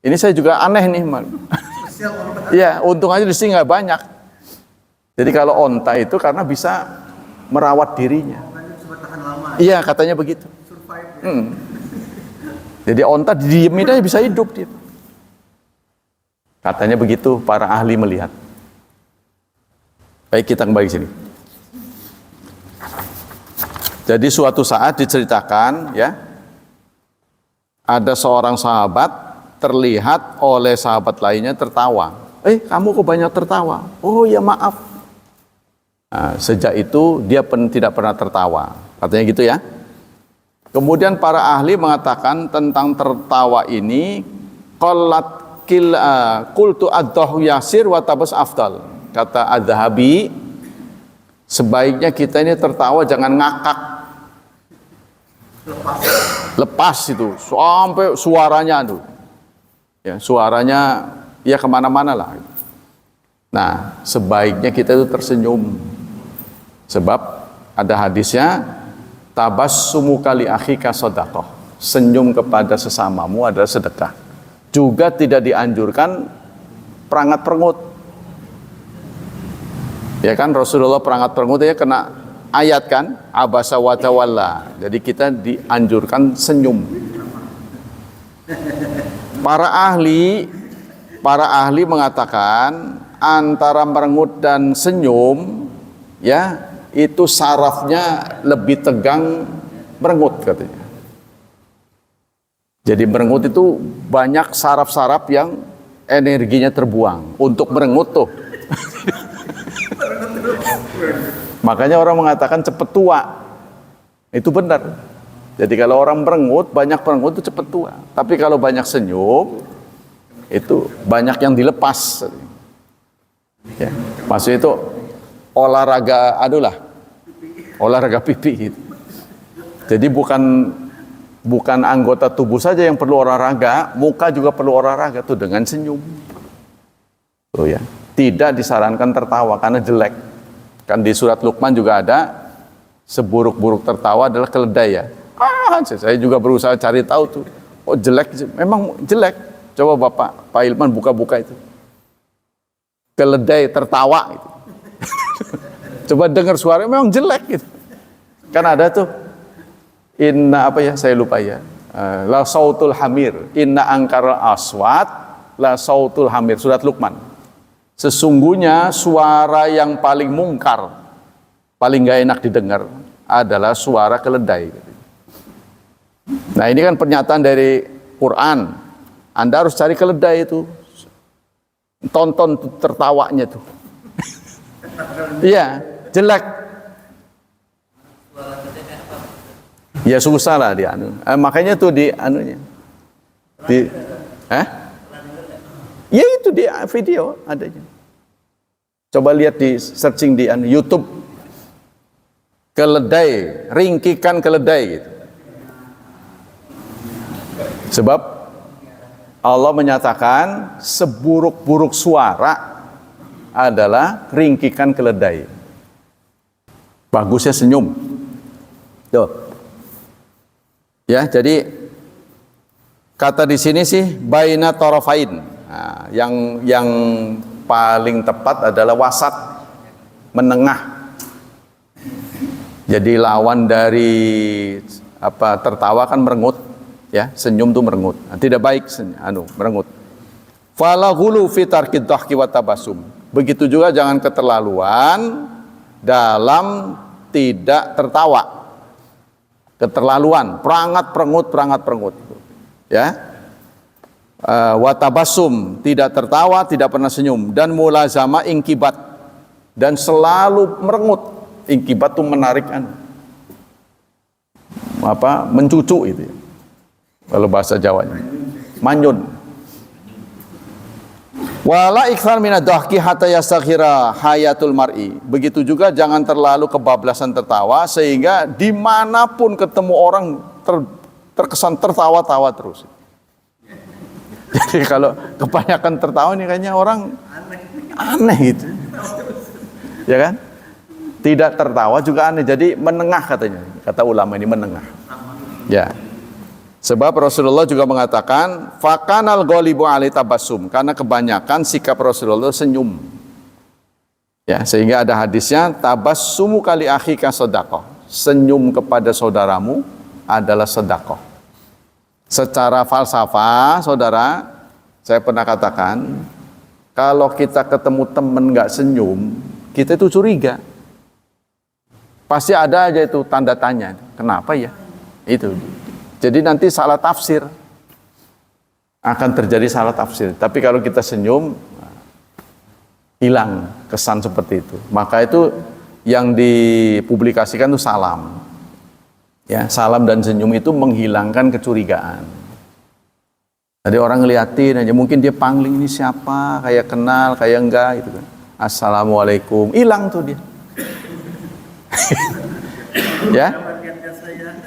Ini saya juga aneh nih, Iya, untung aja di sini nggak banyak. Jadi kalau onta itu karena bisa merawat dirinya. Iya, katanya begitu. Jadi onta didiemin aja bisa hidup dia. Katanya begitu para ahli melihat. Baik, kita kembali sini. Jadi suatu saat diceritakan, ya, ada seorang sahabat terlihat oleh sahabat lainnya tertawa. Kamu kok banyak tertawa? Oh ya maaf. Nah, sejak itu dia tidak pernah tertawa. Katanya gitu ya. Kemudian para ahli mengatakan tentang tertawa ini, qallat qultu ad-dhahu yasir wa tabas afdal. Kata Az-Zahabi, sebaiknya kita ini tertawa jangan ngakak. Lepas itu sampai suaranya tuh. Ya, suaranya ya kemana-mana lah. Nah, sebaiknya kita itu tersenyum. Sebab ada hadisnya, tabassumu kali akhika shadaqah. Senyum kepada sesamamu adalah sedekah. Juga tidak dianjurkan perangat-perengut. Ya kan Rasulullah perangat-perengut ya kena ayat kan, abasa wa tawalla. Jadi kita dianjurkan senyum. Para ahli mengatakan antara merengut dan senyum, ya itu sarafnya lebih tegang merengut katanya. Jadi merengut itu banyak saraf-saraf yang energinya terbuang untuk merengut tuh. Makanya orang mengatakan cepat tua. Itu benar. Jadi kalau orang merengut, banyak merengut itu cepat tua. Tapi kalau banyak senyum, itu banyak yang dilepas. Ya, maksudnya itu olahraga, olahraga pipi gitu. Jadi bukan anggota tubuh saja yang perlu olahraga, muka juga perlu olahraga tuh dengan senyum. Tuh ya, tidak disarankan tertawa karena jelek. Kan di surat Luqman juga ada, seburuk-buruk tertawa adalah keledai ya. Saya juga berusaha cari tahu tuh. Oh jelek, memang jelek. Coba Pak Ilman buka-buka itu. Keledai tertawa gitu. Coba dengar suara memang jelek gitu. Kan ada tuh. Inna saya lupa ya. La sautul hamir. Inna angkara aswat la sautul hamir. Surat Luqman. Sesungguhnya suara yang paling mungkar, paling gak enak didengar adalah suara keledai. Nah ini kan pernyataan dari Quran. Anda harus cari keledai itu. Tonton tertawanya tuh. Iya, jelek. Ya susah lah dia. Makanya tuh di anunya. Ya itu di video adanya. Coba lihat di searching di YouTube. Keledai, ringkikan keledai gitu. Sebab Allah menyatakan seburuk-buruk suara adalah ringkikan keledai. Bagusnya senyum. Tuh. Ya, jadi kata di sini sih baina tarafain. Nah, yang paling tepat adalah wasat, menengah. Jadi lawan dari tertawa kan merengut, ya, senyum tuh merengut. Nah, tidak baik merengut. Fala ghulu fi tarkid dhahki wa tabassum. Begitu juga jangan keterlaluan dalam tidak tertawa. Keterlaluan, perangat perengut. Ya. Wa tabassum, tidak tertawa, tidak pernah senyum, dan mulazama ingkibat, dan selalu merengut. Ingkibat itu menarik mencucu itu. Kalau bahasa Jawanya. Manyun. Wala ikthar minad dhahki hatta yastaghira hayatul mar'i. Begitu juga jangan terlalu kebablasan tertawa sehingga dimanapun ketemu orang terkesan tertawa-tawa terus. Jadi kalau kebanyakan tertawa nih kayaknya orang aneh gitu. Ya kan? Tidak tertawa juga aneh. Jadi menengah katanya. Kata ulama ini menengah. Ya. Sebab Rasulullah juga mengatakan fakanal ghalibu alai tabassum, karena kebanyakan sikap Rasulullah senyum. Ya, sehingga ada hadisnya tabassumu kali akhika sedekah. Senyum kepada saudaramu adalah sedekah. Secara falsafah, saudara, saya pernah katakan kalau kita ketemu teman nggak senyum, kita itu curiga. Pasti ada aja itu tanda tanya. Kenapa ya? Itu. Jadi nanti salah tafsir. Akan terjadi salah tafsir. Tapi kalau kita senyum, hilang kesan seperti itu. Maka itu yang dipublikasikan itu salam. Ya, salam dan senyum itu menghilangkan kecurigaan. Jadi orang ngeliatin aja, mungkin dia pangling ini siapa, kayak kenal, kayak enggak gitu kan. Assalamualaikum, hilang tuh dia. Ya,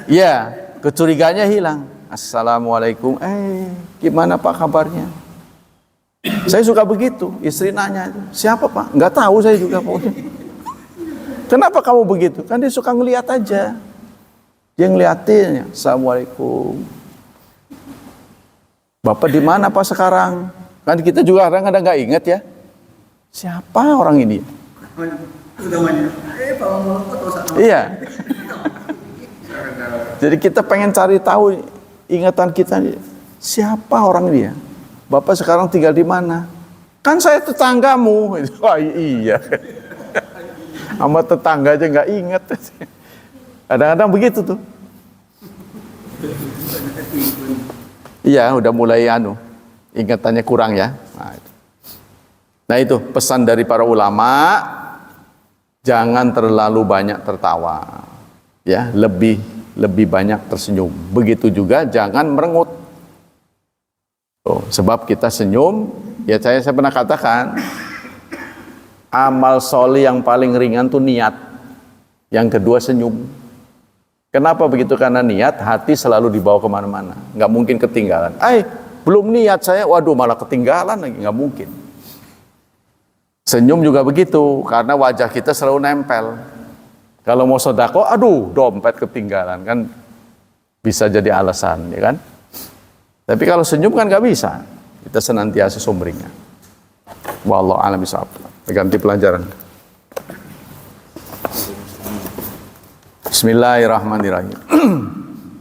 ya, kecuriganya hilang. Assalamualaikum, gimana Pak kabarnya? Saya suka begitu, istri nanya, siapa Pak? Nggak tahu saya juga pokoknya. Kenapa kamu begitu? Kan dia suka ngeliat aja. Dia ngeliatin, Assalamualaikum. Bapak di mana Pak sekarang? Kan kita juga kadang-kadang nggak ingat ya. Siapa orang ini? Iya. Jadi kita pengen cari tahu ingatan kita, siapa orang dia? Bapak sekarang tinggal di mana? Kan saya tetanggamu. Wah iya. Sama tetangga aja nggak ingat. Kadang-kadang begitu tuh. Iya, udah mulai ingatannya kurang ya. Nah itu pesan dari para ulama, jangan terlalu banyak tertawa, ya, lebih banyak tersenyum. Begitu juga jangan merengut. Sebab kita senyum, ya saya pernah katakan, amal soleh yang paling ringan tuh niat. Yang kedua senyum. Kenapa begitu? Karena niat, hati selalu dibawa kemana-mana. Nggak mungkin ketinggalan. Belum niat saya, waduh malah ketinggalan lagi. Nggak mungkin. Senyum juga begitu, karena wajah kita selalu nempel. Kalau mau sedekah, aduh dompet ketinggalan. Kan bisa jadi alasan, ya kan? Tapi kalau senyum kan nggak bisa. Kita senantiasa sumringah. Wallahu a'lam bishawab. Ganti pelajaran. Bismillahirrahmanirrahim.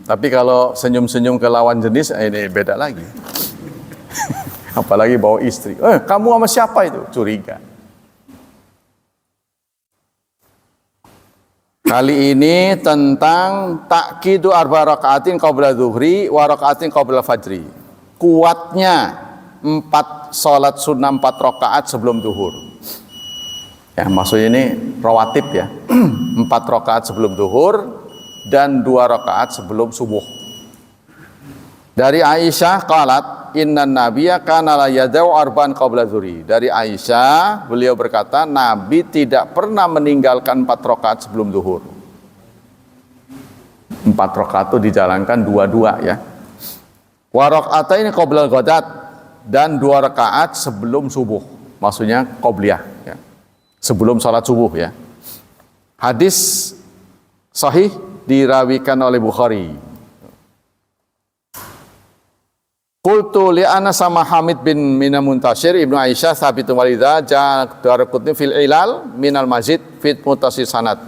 Tapi kalau senyum-senyum ke lawan jenis, ini beda lagi. Apalagi bawa istri. Kamu sama siapa itu? Curiga. Kali ini tentang ta'kidu arba rakaatin qabla zuhri wa rakaatin qabla fajri. Kuatnya 4 salat sunnah 4 rakaat sebelum zuhur. Ya, maksudnya ini rawatib ya. 4 rakaat sebelum zuhur dan 2 rakaat sebelum subuh. Dari Aisyah qalat innan nabiyya kana la yadau arba'an qabla zuhri. Dari Aisyah beliau berkata Nabi tidak pernah meninggalkan 4 rakaat sebelum zuhur. 4 rakaat itu dijalankan 2-2 ya. Wa raka'ataini qabla ghadat dan 2 rakaat sebelum subuh. Maksudnya qobliyah ya. Sebelum salat subuh ya. Hadis sahih dirawikan oleh Bukhari. Qultu li ana sama Hamid bin Mina Muntashir Ibnu Aisyah sabitun walidha ja Daraqutni fil ilal minal masjid fit mutasir sanad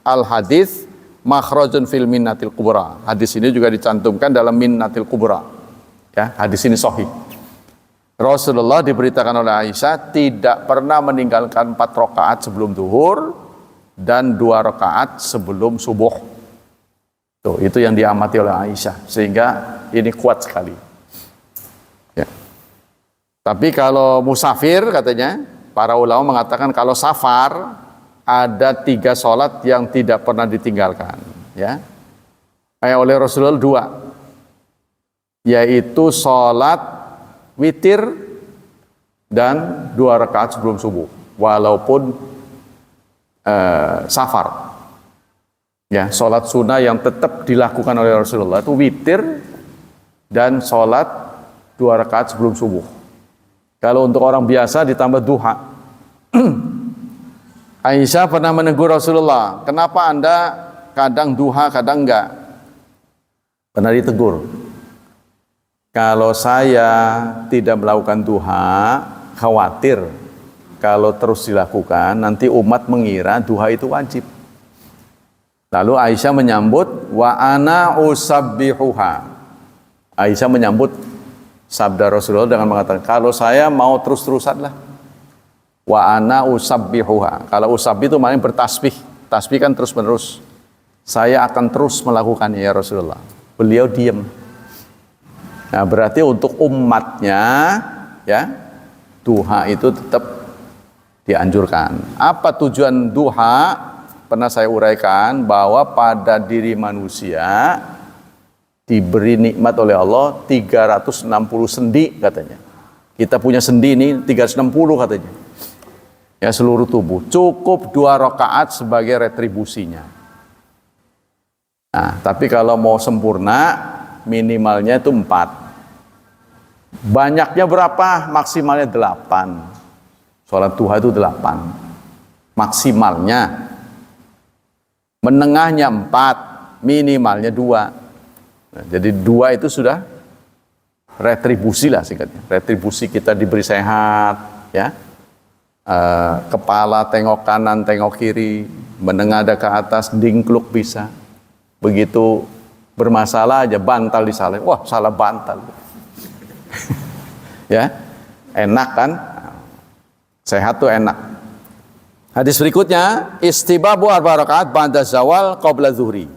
al hadis makhrajun fil minnatil kubra. Hadis ini juga dicantumkan dalam minnatil kubra. Ya, hadis ini sahih. Rasulullah diberitakan oleh Aisyah tidak pernah meninggalkan 4 rakaat sebelum zuhur dan 2 rakaat sebelum subuh. Tuh, itu yang diamati oleh Aisyah sehingga ini kuat sekali. Ya. Tapi kalau musafir katanya para ulama mengatakan kalau safar ada 3 sholat yang tidak pernah ditinggalkan. Ya, oleh Rasulullah 2, yaitu sholat witir dan 2 rakaat sebelum subuh walaupun safar. Ya, sholat sunnah yang tetap dilakukan oleh Rasulullah itu witir dan sholat 2 rakaat sebelum subuh. Kalau untuk orang biasa ditambah duha. Aisyah pernah menegur Rasulullah, kenapa Anda kadang duha kadang enggak? Pernah ditegur. Kalau saya tidak melakukan duha, khawatir kalau terus dilakukan nanti umat mengira duha itu wajib. Lalu Aisyah menyambut wa ana usabbihuha. Aisyah menyambut sabda Rasulullah dengan mengatakan kalau saya mau terus-terusan lah. Wa ana usabbihuha. Kalau usabbi itu maknanya bertasbih. Tasbih kan terus-menerus. Saya akan terus melakukannya ya Rasulullah. Beliau diam. Nah, berarti untuk umatnya ya duha itu tetap dianjurkan. Apa tujuan duha? Pernah saya uraikan bahwa pada diri manusia diberi nikmat oleh Allah 360 sendi katanya. Kita punya sendi ini 360 katanya. Ya, seluruh tubuh. Cukup 2 rakaat sebagai retribusinya. Nah, tapi kalau mau sempurna minimalnya itu 4. Banyaknya berapa? Maksimalnya 8. Sholat duha itu 8. Maksimalnya. Menengahnya 4. Minimalnya 2. Nah, jadi 2 itu sudah retribusi lah singkatnya. Retribusi kita diberi sehat. Ya. Kepala tengok kanan, tengok kiri. Menengadah ke atas, dingkluk bisa. Begitu bermasalah aja bantal disalahin. Wah, salah bantal. Ya, enak kan? Sehat tuh enak. Hadis berikutnya, istibabu 4 rakaat ba'da zawal qabla zuhri.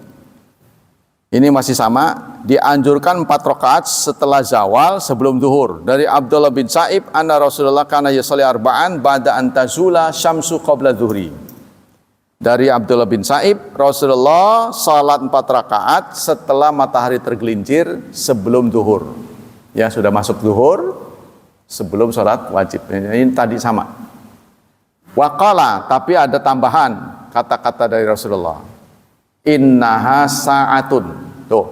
Ini masih sama, dianjurkan 4 rakaat setelah zawal sebelum zuhur. Dari Abdullah bin Sa'ib, anna Rasulullah kana yusalli arba'an ba'da an tazula syamsu qabla zuhri. Dari Abdullah bin Sa'ib, Rasulullah salat 4 rakaat setelah matahari tergelincir sebelum zuhur. Ya, sudah masuk zuhur sebelum salat wajib. Ini tadi sama. Waqala, tapi ada tambahan kata-kata dari Rasulullah. Innaha sa'atun. Tuh.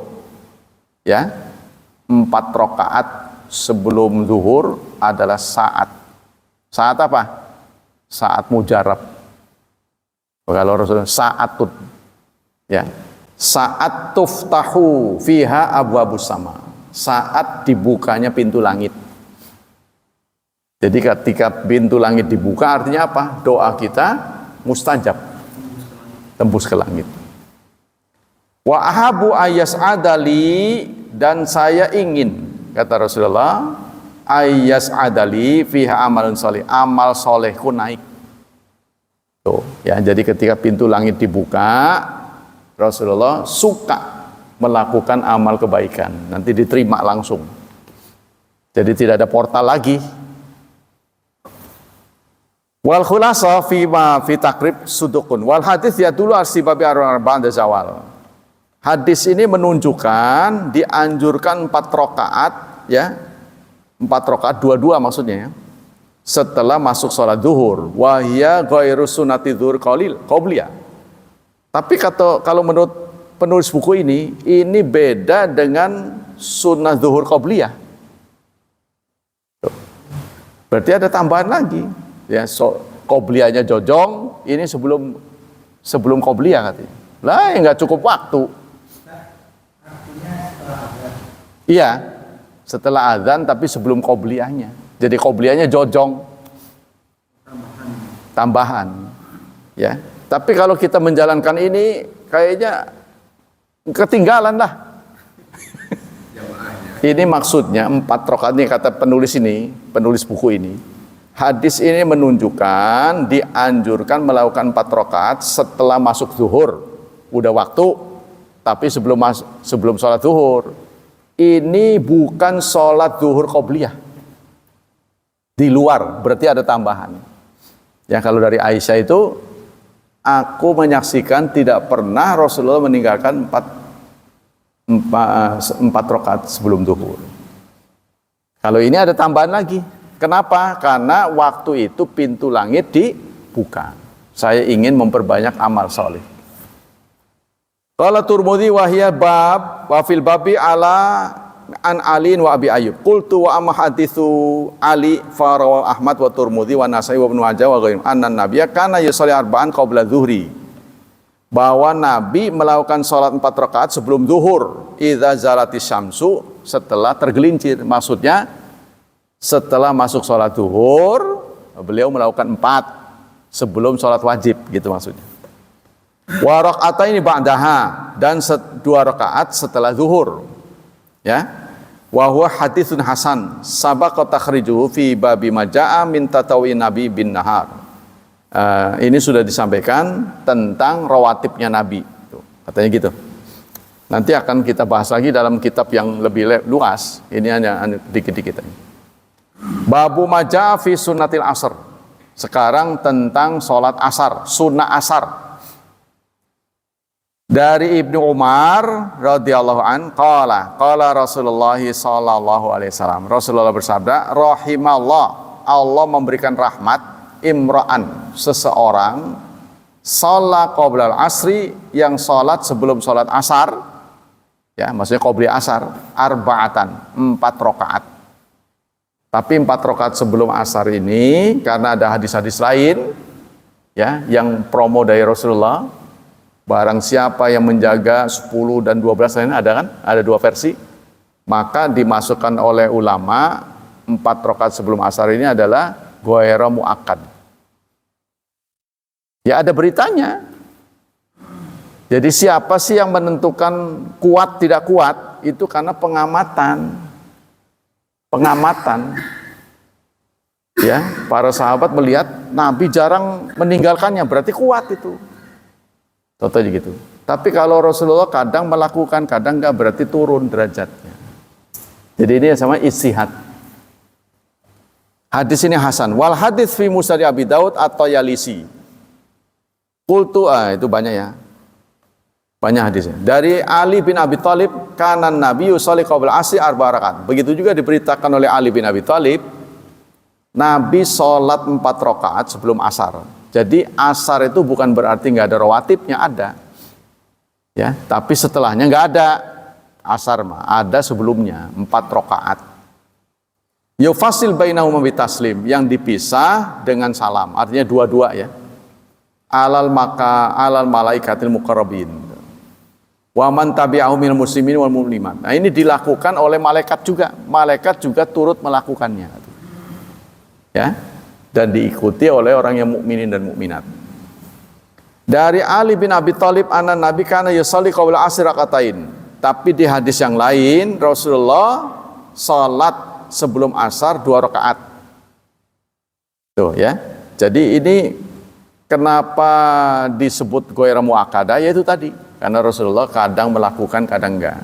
Ya. 4 rakaat sebelum zuhur adalah saat. Saat apa? Saat mujarab. Kalau Rasulullah sa'atun. Ya. Saat tuftahu fiha abwabus sama. Saat dibukanya pintu langit. Jadi ketika pintu langit dibuka artinya apa? Doa kita mustajab. Tembus ke langit. Wa ahabu ayas adali, dan saya ingin, kata Rasulullah, ayyas adali fiha amalun soleh, amal solehku naik. Tuh, ya, jadi ketika pintu langit dibuka, Rasulullah suka melakukan amal kebaikan, nanti diterima langsung. Jadi tidak ada portal lagi. Wal khulasa fi ma fi takrib sudukun. Wal hadis ya dulu arsibabi arba'an zawal. Hadis ini menunjukkan dianjurkan 4 rakaat, ya. 4 rakaat dua-dua maksudnya, ya. Setelah masuk sholat zuhur. Wa hiya ghairu sunnati zuhur qabliyah. Tapi kalau menurut penulis buku ini beda dengan sunnah zuhur qabliyah. Berarti ada tambahan lagi. Ya, qobliyahnya jojong, ini sebelum qobliyah katanya. Lah, enggak cukup waktu. Iya, setelah azan tapi sebelum qobliyahnya. Jadi qobliyahnya jojong. Tambahan. Ya. Tapi kalau kita menjalankan ini kayaknya ketinggalan lah. Ini maksudnya 4 rakaat ini, kata penulis buku ini. Hadis ini menunjukkan dianjurkan melakukan 4 rakaat setelah masuk zuhur. Udah waktu, tapi sebelum sholat zuhur. Ini bukan sholat zuhur qobliyah. Di luar, berarti ada tambahan. Ya, kalau dari Aisyah itu, aku menyaksikan tidak pernah Rasulullah meninggalkan 4 rakaat sebelum zuhur. Kalau ini ada tambahan lagi. Kenapa? Karena waktu itu pintu langit dibuka. Saya ingin memperbanyak amal soleh. Qala Turmudi wa hiya bab wa fil babi ala an Aliin wa Abi Ayyub. Qultu wa amma haditsu Ali fa rawahu Ahmad wa Turmudi wa Nasai wa Ibnu Majah wa ghairihim anna nabiyya kana yusalli arba'an qabla zuhri. Bahwa Nabi melakukan salat 4 rakaat sebelum zuhur. Idza zalatis syamsu, setelah tergelincir. Maksudnya setelah masuk sholat zuhur, beliau melakukan 4 sebelum sholat wajib, gitu maksudnya. Wa raka'ataini ba'daha, dan 2 rakaat setelah zuhur. Ya. Wa huwa haditsun hasan, sabaqa takhrijuhu fi babi majaa min tatawi Nabi bin Nahar. Ini sudah disampaikan tentang rawatibnya Nabi. Tuh, katanya gitu. Nanti akan kita bahas lagi dalam kitab yang lebih luas. Ini hanya dikit-dikit aja. Babu majaa fi sunnatil asr. Sekarang tentang sholat asar, sunnah asar. Dari Ibnu Umar radhiyallahu an qala Rasulullah sallallahu alaihi wasallam. Rasulullah bersabda, rahimallah, Allah memberikan rahmat imra'an, seseorang shalat qoblal asri, yang sholat sebelum sholat asar. Ya, maksudnya qobli asar, arba'atan, 4 rakaat. Tapi 4 rakaat sebelum asar ini, karena ada hadis-hadis lain, ya, yang promo dari Rasulullah, barang siapa yang menjaga 10 dan 12 lain, ada kan? Ada 2 versi. Maka dimasukkan oleh ulama, 4 rakaat sebelum asar ini adalah ghairu muakkad. Ya, ada beritanya. Jadi siapa sih yang menentukan kuat tidak kuat? Itu karena pengamatan. Ya, para sahabat melihat Nabi jarang meninggalkannya, berarti kuat itu. Contohnya gitu. Tapi kalau Rasulullah kadang melakukan, kadang enggak, berarti turun derajatnya. Jadi ini sama ijtihad. Hadis ini hasan. Wal hadis fi musnad Abi Daud atau Yalisi. Qultu, itu banyak ya. Banyak hadisnya. Dari Ali bin Abi Thalib, kana Nabi yusalli qabla asri 4 rakaat. Begitu juga diberitakan oleh Ali bin Abi Thalib, Nabi sholat 4 rakaat sebelum asar. Jadi asar itu bukan berarti nggak ada rawatibnya, ada. Ya, tapi setelahnya nggak ada. Asar mah ada sebelumnya 4 rakaat. Yufasil bainahuma bitaslim, yang dipisah dengan salam. Artinya dua-dua ya. Alal malaikatil muqarrabin. Wa man tabi'ahu minal muslimin wal muslimat. Nah, ini dilakukan oleh malaikat juga. Malaikat juga turut melakukannya. Ya. Dan diikuti oleh orang yang mukminin dan mukminat. Dari Ali bin Abi Thalib anna Nabi kana yusalli qabla asri rakaatain. Tapi di hadis yang lain Rasulullah salat sebelum asar 2 rakaat. Tuh ya. Jadi ini kenapa disebut ghaira muakkadah, yaitu tadi karena Rasulullah kadang melakukan, kadang enggak.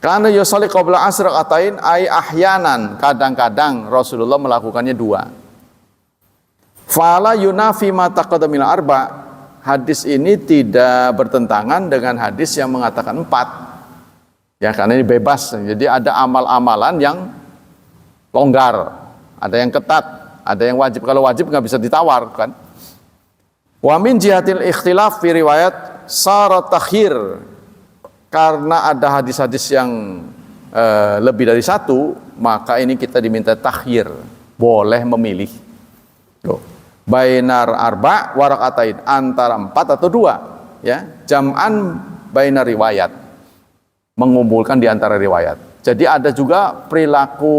Karena yusalli qabla asr rakaatain ay ahyanan, kadang-kadang Rasulullah melakukannya 2. Fala yunafi ma taqaddama min arba. Hadis ini tidak bertentangan dengan hadis yang mengatakan 4. Ya, karena ini bebas. Jadi ada amal-amalan yang longgar, ada yang ketat, ada yang wajib. Kalau wajib nggak bisa ditawar, kan? Wa min jihatil ikhtilaf fi riwayat syarat takhir. Karena ada hadis-hadis yang lebih dari 1, maka ini kita diminta takhir, boleh memilih. Tuh. Bainar arba warakatain, antara 4 atau 2, ya, jam'an bainar riwayat, mengumpulkan di antara riwayat. Jadi ada juga perilaku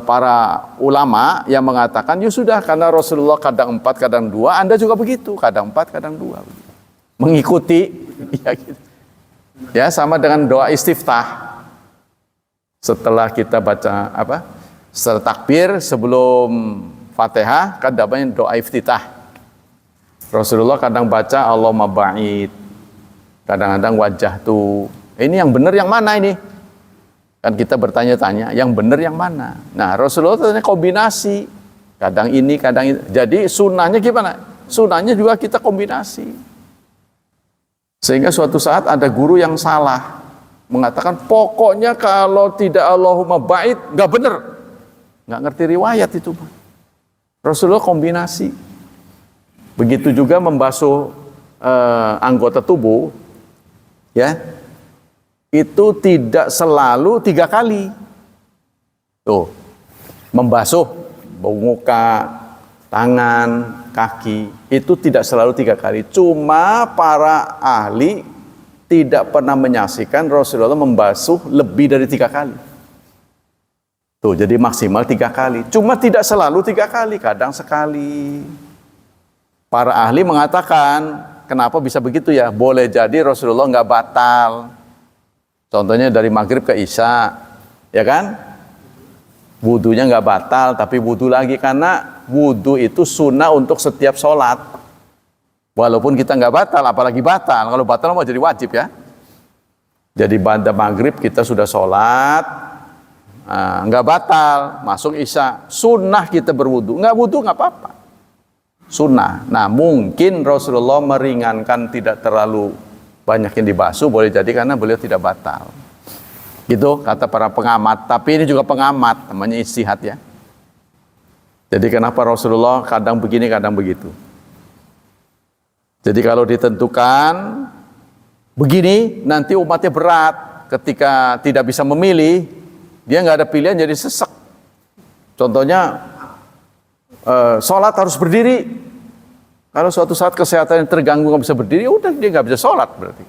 para ulama yang mengatakan ya sudah, karena Rasulullah kadang 4 kadang 2, Anda juga begitu, kadang 4 kadang 2, mengikuti ya, gitu. Ya, sama dengan doa istiftah setelah kita baca setelah takbir sebelum Fatihah, kan namanya doa iftitah. Rasulullah kadang baca Allahumma ba'id, kadang-kadang wajah tuh. Ini yang benar yang mana ini? Kan kita bertanya-tanya, yang benar yang mana? Nah, Rasulullah ternyata kombinasi, kadang ini, kadang itu. Jadi sunnahnya gimana? Sunnahnya juga kita kombinasi. Sehingga suatu saat ada guru yang salah, mengatakan pokoknya kalau tidak Allahumma ba'id nggak benar, nggak ngerti riwayat itu, Pak. Rasulullah kombinasi. Begitu juga membasuh anggota tubuh, ya, itu tidak selalu 3 kali. Tuh, membasuh muka, tangan, kaki, itu tidak selalu 3 kali. Cuma para ahli tidak pernah menyaksikan Rasulullah membasuh lebih dari 3 kali. Tuh, jadi maksimal 3 kali. Cuma tidak selalu 3 kali, kadang sekali. Para ahli mengatakan, kenapa bisa begitu ya? Boleh jadi Rasulullah nggak batal. Contohnya dari maghrib ke isya, ya kan? Wudunya nggak batal, tapi wudu lagi, karena wudu itu sunnah untuk setiap sholat. Walaupun kita nggak batal, apalagi batal. Kalau batal mau jadi wajib, ya. Jadi pada maghrib kita sudah sholat, nggak batal, masuk isya, sunnah kita berwudu. Nggak wudu nggak apa-apa, sunnah. Nah, mungkin Rasulullah meringankan, tidak terlalu banyak yang dibasuh, boleh jadi karena beliau tidak batal. Gitu kata para pengamat. Tapi ini juga pengamat, namanya ijtihad, ya. Jadi kenapa Rasulullah kadang begini, kadang begitu. Jadi kalau ditentukan begini, nanti umatnya berat. Ketika tidak bisa memilih, dia nggak ada pilihan, jadi sesek. Contohnya, sholat harus berdiri. Kalau suatu saat kesehatan yang terganggu nggak bisa berdiri, udah dia nggak bisa sholat berarti.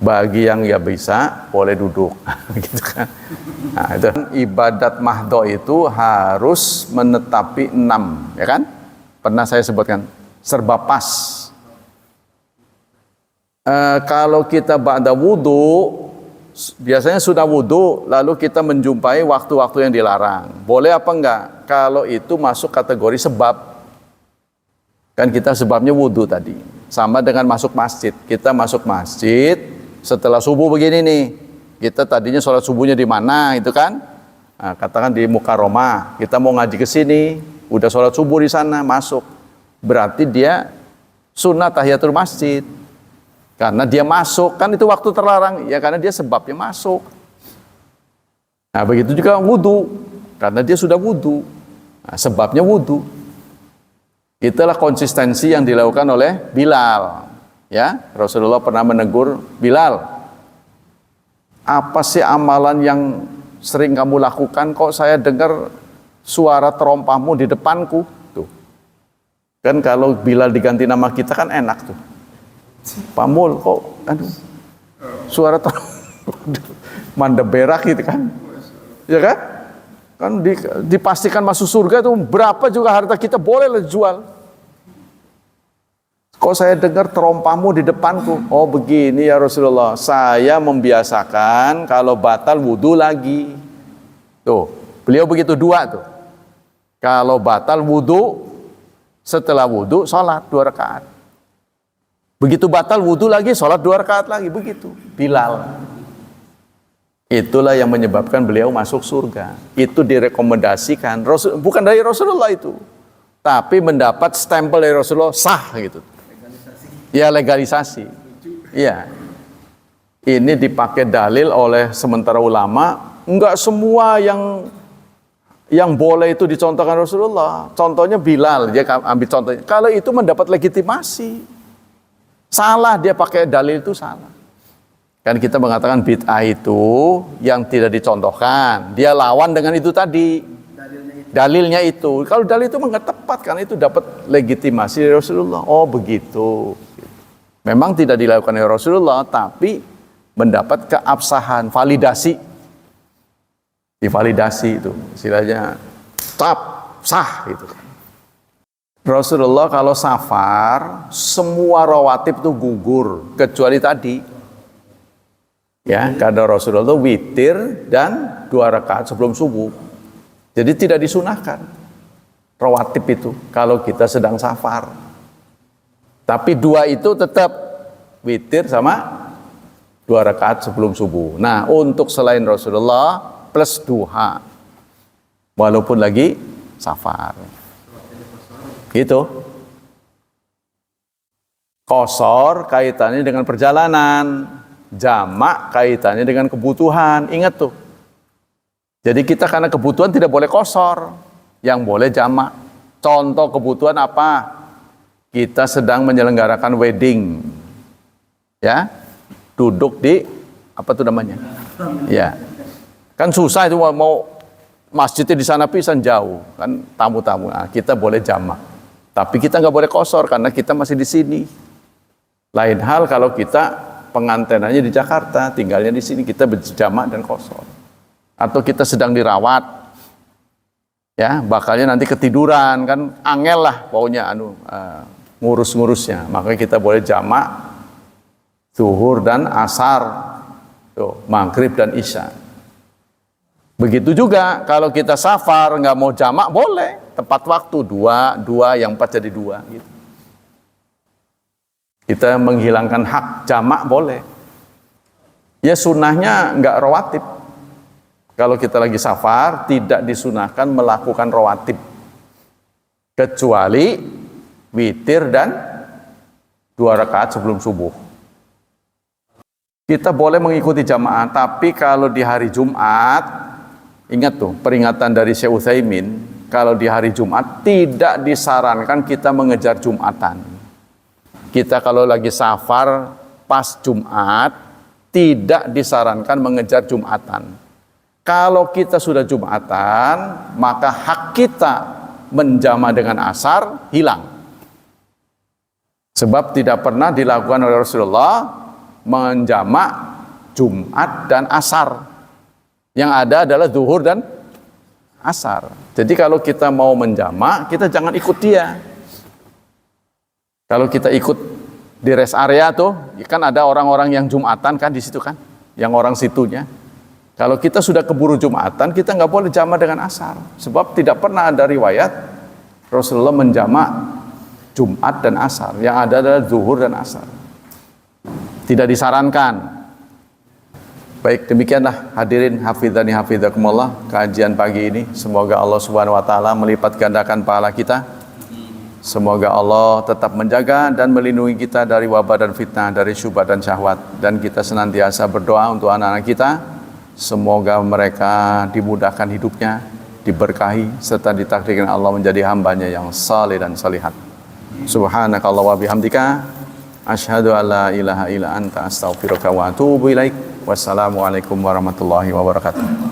Bagi yang nggak bisa, boleh duduk, gitu kan. Nah, itu ibadat mahdo itu harus menetapi 6, ya kan? Pernah saya sebutkan, serba pas. Kalau kita ba'da wudu, biasanya sudah wudu, lalu kita menjumpai waktu-waktu yang dilarang. Boleh apa enggak? Kalau itu masuk kategori sebab. Kan kita sebabnya wudu tadi. Sama dengan masuk masjid. Kita masuk masjid setelah subuh begini nih. Kita tadinya sholat subuhnya di mana, itu kan? Nah, katakan di Mukaromah. Kita mau ngaji ke sini, udah sholat subuh di sana, masuk. Berarti dia sunnah tahiyatul masjid. Karena dia masuk, kan itu waktu terlarang, ya karena dia sebabnya masuk. Nah, begitu juga wudu, karena dia sudah wudu, nah, sebabnya wudu. Itulah konsistensi yang dilakukan oleh Bilal. Ya, Rasulullah pernah menegur Bilal, apa sih amalan yang sering kamu lakukan? Kok saya dengar suara terompahmu di depanku? Tuh, kan kalau Bilal diganti nama kita kan enak tuh. Pamul kok, aduh, suara mandeberak gitu kan, ya kan? Kan dipastikan masuk surga itu berapa juga harta kita boleh jual. Kok saya dengar terompahmu di depanku? Oh begini ya Rasulullah, saya membiasakan kalau batal wudu lagi. Tuh, beliau begitu dua tuh. Kalau batal wudu, setelah wudu sholat 2 rakaat. Begitu batal wudu lagi, sholat 2 rakaat lagi, begitu. Bilal. Itulah yang menyebabkan beliau masuk surga. Itu direkomendasikan, bukan dari Rasulullah itu, tapi mendapat stempel dari Rasulullah, sah gitu. Ya, legalisasi. Iya. Ini dipakai dalil oleh sementara ulama, enggak semua yang boleh itu dicontohkan Rasulullah. Contohnya Bilal, dia ambil contohnya. Kalau itu mendapat legitimasi, salah dia pakai dalil itu salah. Kan kita mengatakan bid'ah itu yang tidak dicontohkan, dia lawan dengan itu tadi. Dalilnya itu. Kalau dalil itu enggak tepat, kan itu dapat legitimasi dari Rasulullah. Oh begitu. Memang tidak dilakukan oleh Rasulullah, tapi mendapat keabsahan, validasi. Divalidasi itu, istilahnya sah gitu kan. Rasulullah kalau safar, semua rawatib itu gugur, kecuali tadi. Ya, karena Rasulullah itu witir dan 2 rakaat sebelum subuh. Jadi tidak disunahkan rawatib itu kalau kita sedang safar. Tapi 2 itu tetap witir sama 2 rakaat sebelum subuh. Nah, untuk selain Rasulullah plus duha, walaupun lagi safar. Gitu. Qashar kaitannya dengan perjalanan, jamak kaitannya dengan kebutuhan. Ingat tuh. Jadi kita karena kebutuhan tidak boleh qashar, yang boleh jamak. Contoh kebutuhan apa? Kita sedang menyelenggarakan wedding. Ya. Duduk di apa tuh namanya? Ya. Kan susah itu mau masjidnya di sana pisan jauh, kan tamu-tamu. Nah, kita boleh jamak. Tapi kita nggak boleh qashar karena kita masih di sini. Lain hal kalau kita pengantinannya di Jakarta, tinggalnya di sini, kita berjamak dan qashar. Atau kita sedang dirawat, ya, bakalnya nanti ketiduran, kan angel lah pokoknya ngurus-ngurusnya. Makanya kita boleh jamak zuhur dan asar, tuh, maghrib dan isya. Begitu juga kalau kita safar nggak mau jamak boleh, tepat waktu 2 yang 4 jadi 2 gitu. Kita menghilangkan hak jamak boleh. Ya sunnahnya nggak rawatib. Kalau kita lagi safar tidak disunahkan melakukan rawatib kecuali witir dan 2 rakaat sebelum subuh. Kita boleh mengikuti jamaah, tapi kalau di hari Jumat, ingat tuh peringatan dari Syekh Utsaimin, kalau di hari Jumat tidak disarankan kita mengejar Jumatan. Kita kalau lagi safar pas Jumat tidak disarankan mengejar Jumatan. Kalau kita sudah Jumatan, maka hak kita menjama dengan asar hilang. Sebab tidak pernah dilakukan oleh Rasulullah menjamak Jumat dan asar. Yang ada adalah zuhur dan asar. Jadi kalau kita mau menjamak, kita jangan ikut dia. Kalau kita ikut di rest area tuh, kan ada orang-orang yang Jumatan kan di situ kan, yang orang situnya. Kalau kita sudah keburu Jumatan, kita nggak boleh jamak dengan asar. Sebab tidak pernah ada riwayat Rasulullah menjamak Jumat dan asar. Yang ada adalah zuhur dan asar. Tidak disarankan. Baik, demikianlah hadirin hafizani hafizakumullah kajian pagi ini. Semoga Allah Subhanahu wa taala melipat gandakan pahala kita. Semoga Allah tetap menjaga dan melindungi kita dari wabah dan fitnah, dari syubhat dan syahwat. Dan kita senantiasa berdoa untuk anak-anak kita. Semoga mereka dimudahkan hidupnya, diberkahi, serta ditakdirkan Allah menjadi hambanya yang saleh dan salihat. Subhanakallah wa bihamdika asyhadu an la ilaha illa anta astaghfiruka wa atubu ilaik. Wassalamualaikum warahmatullahi wabarakatuh.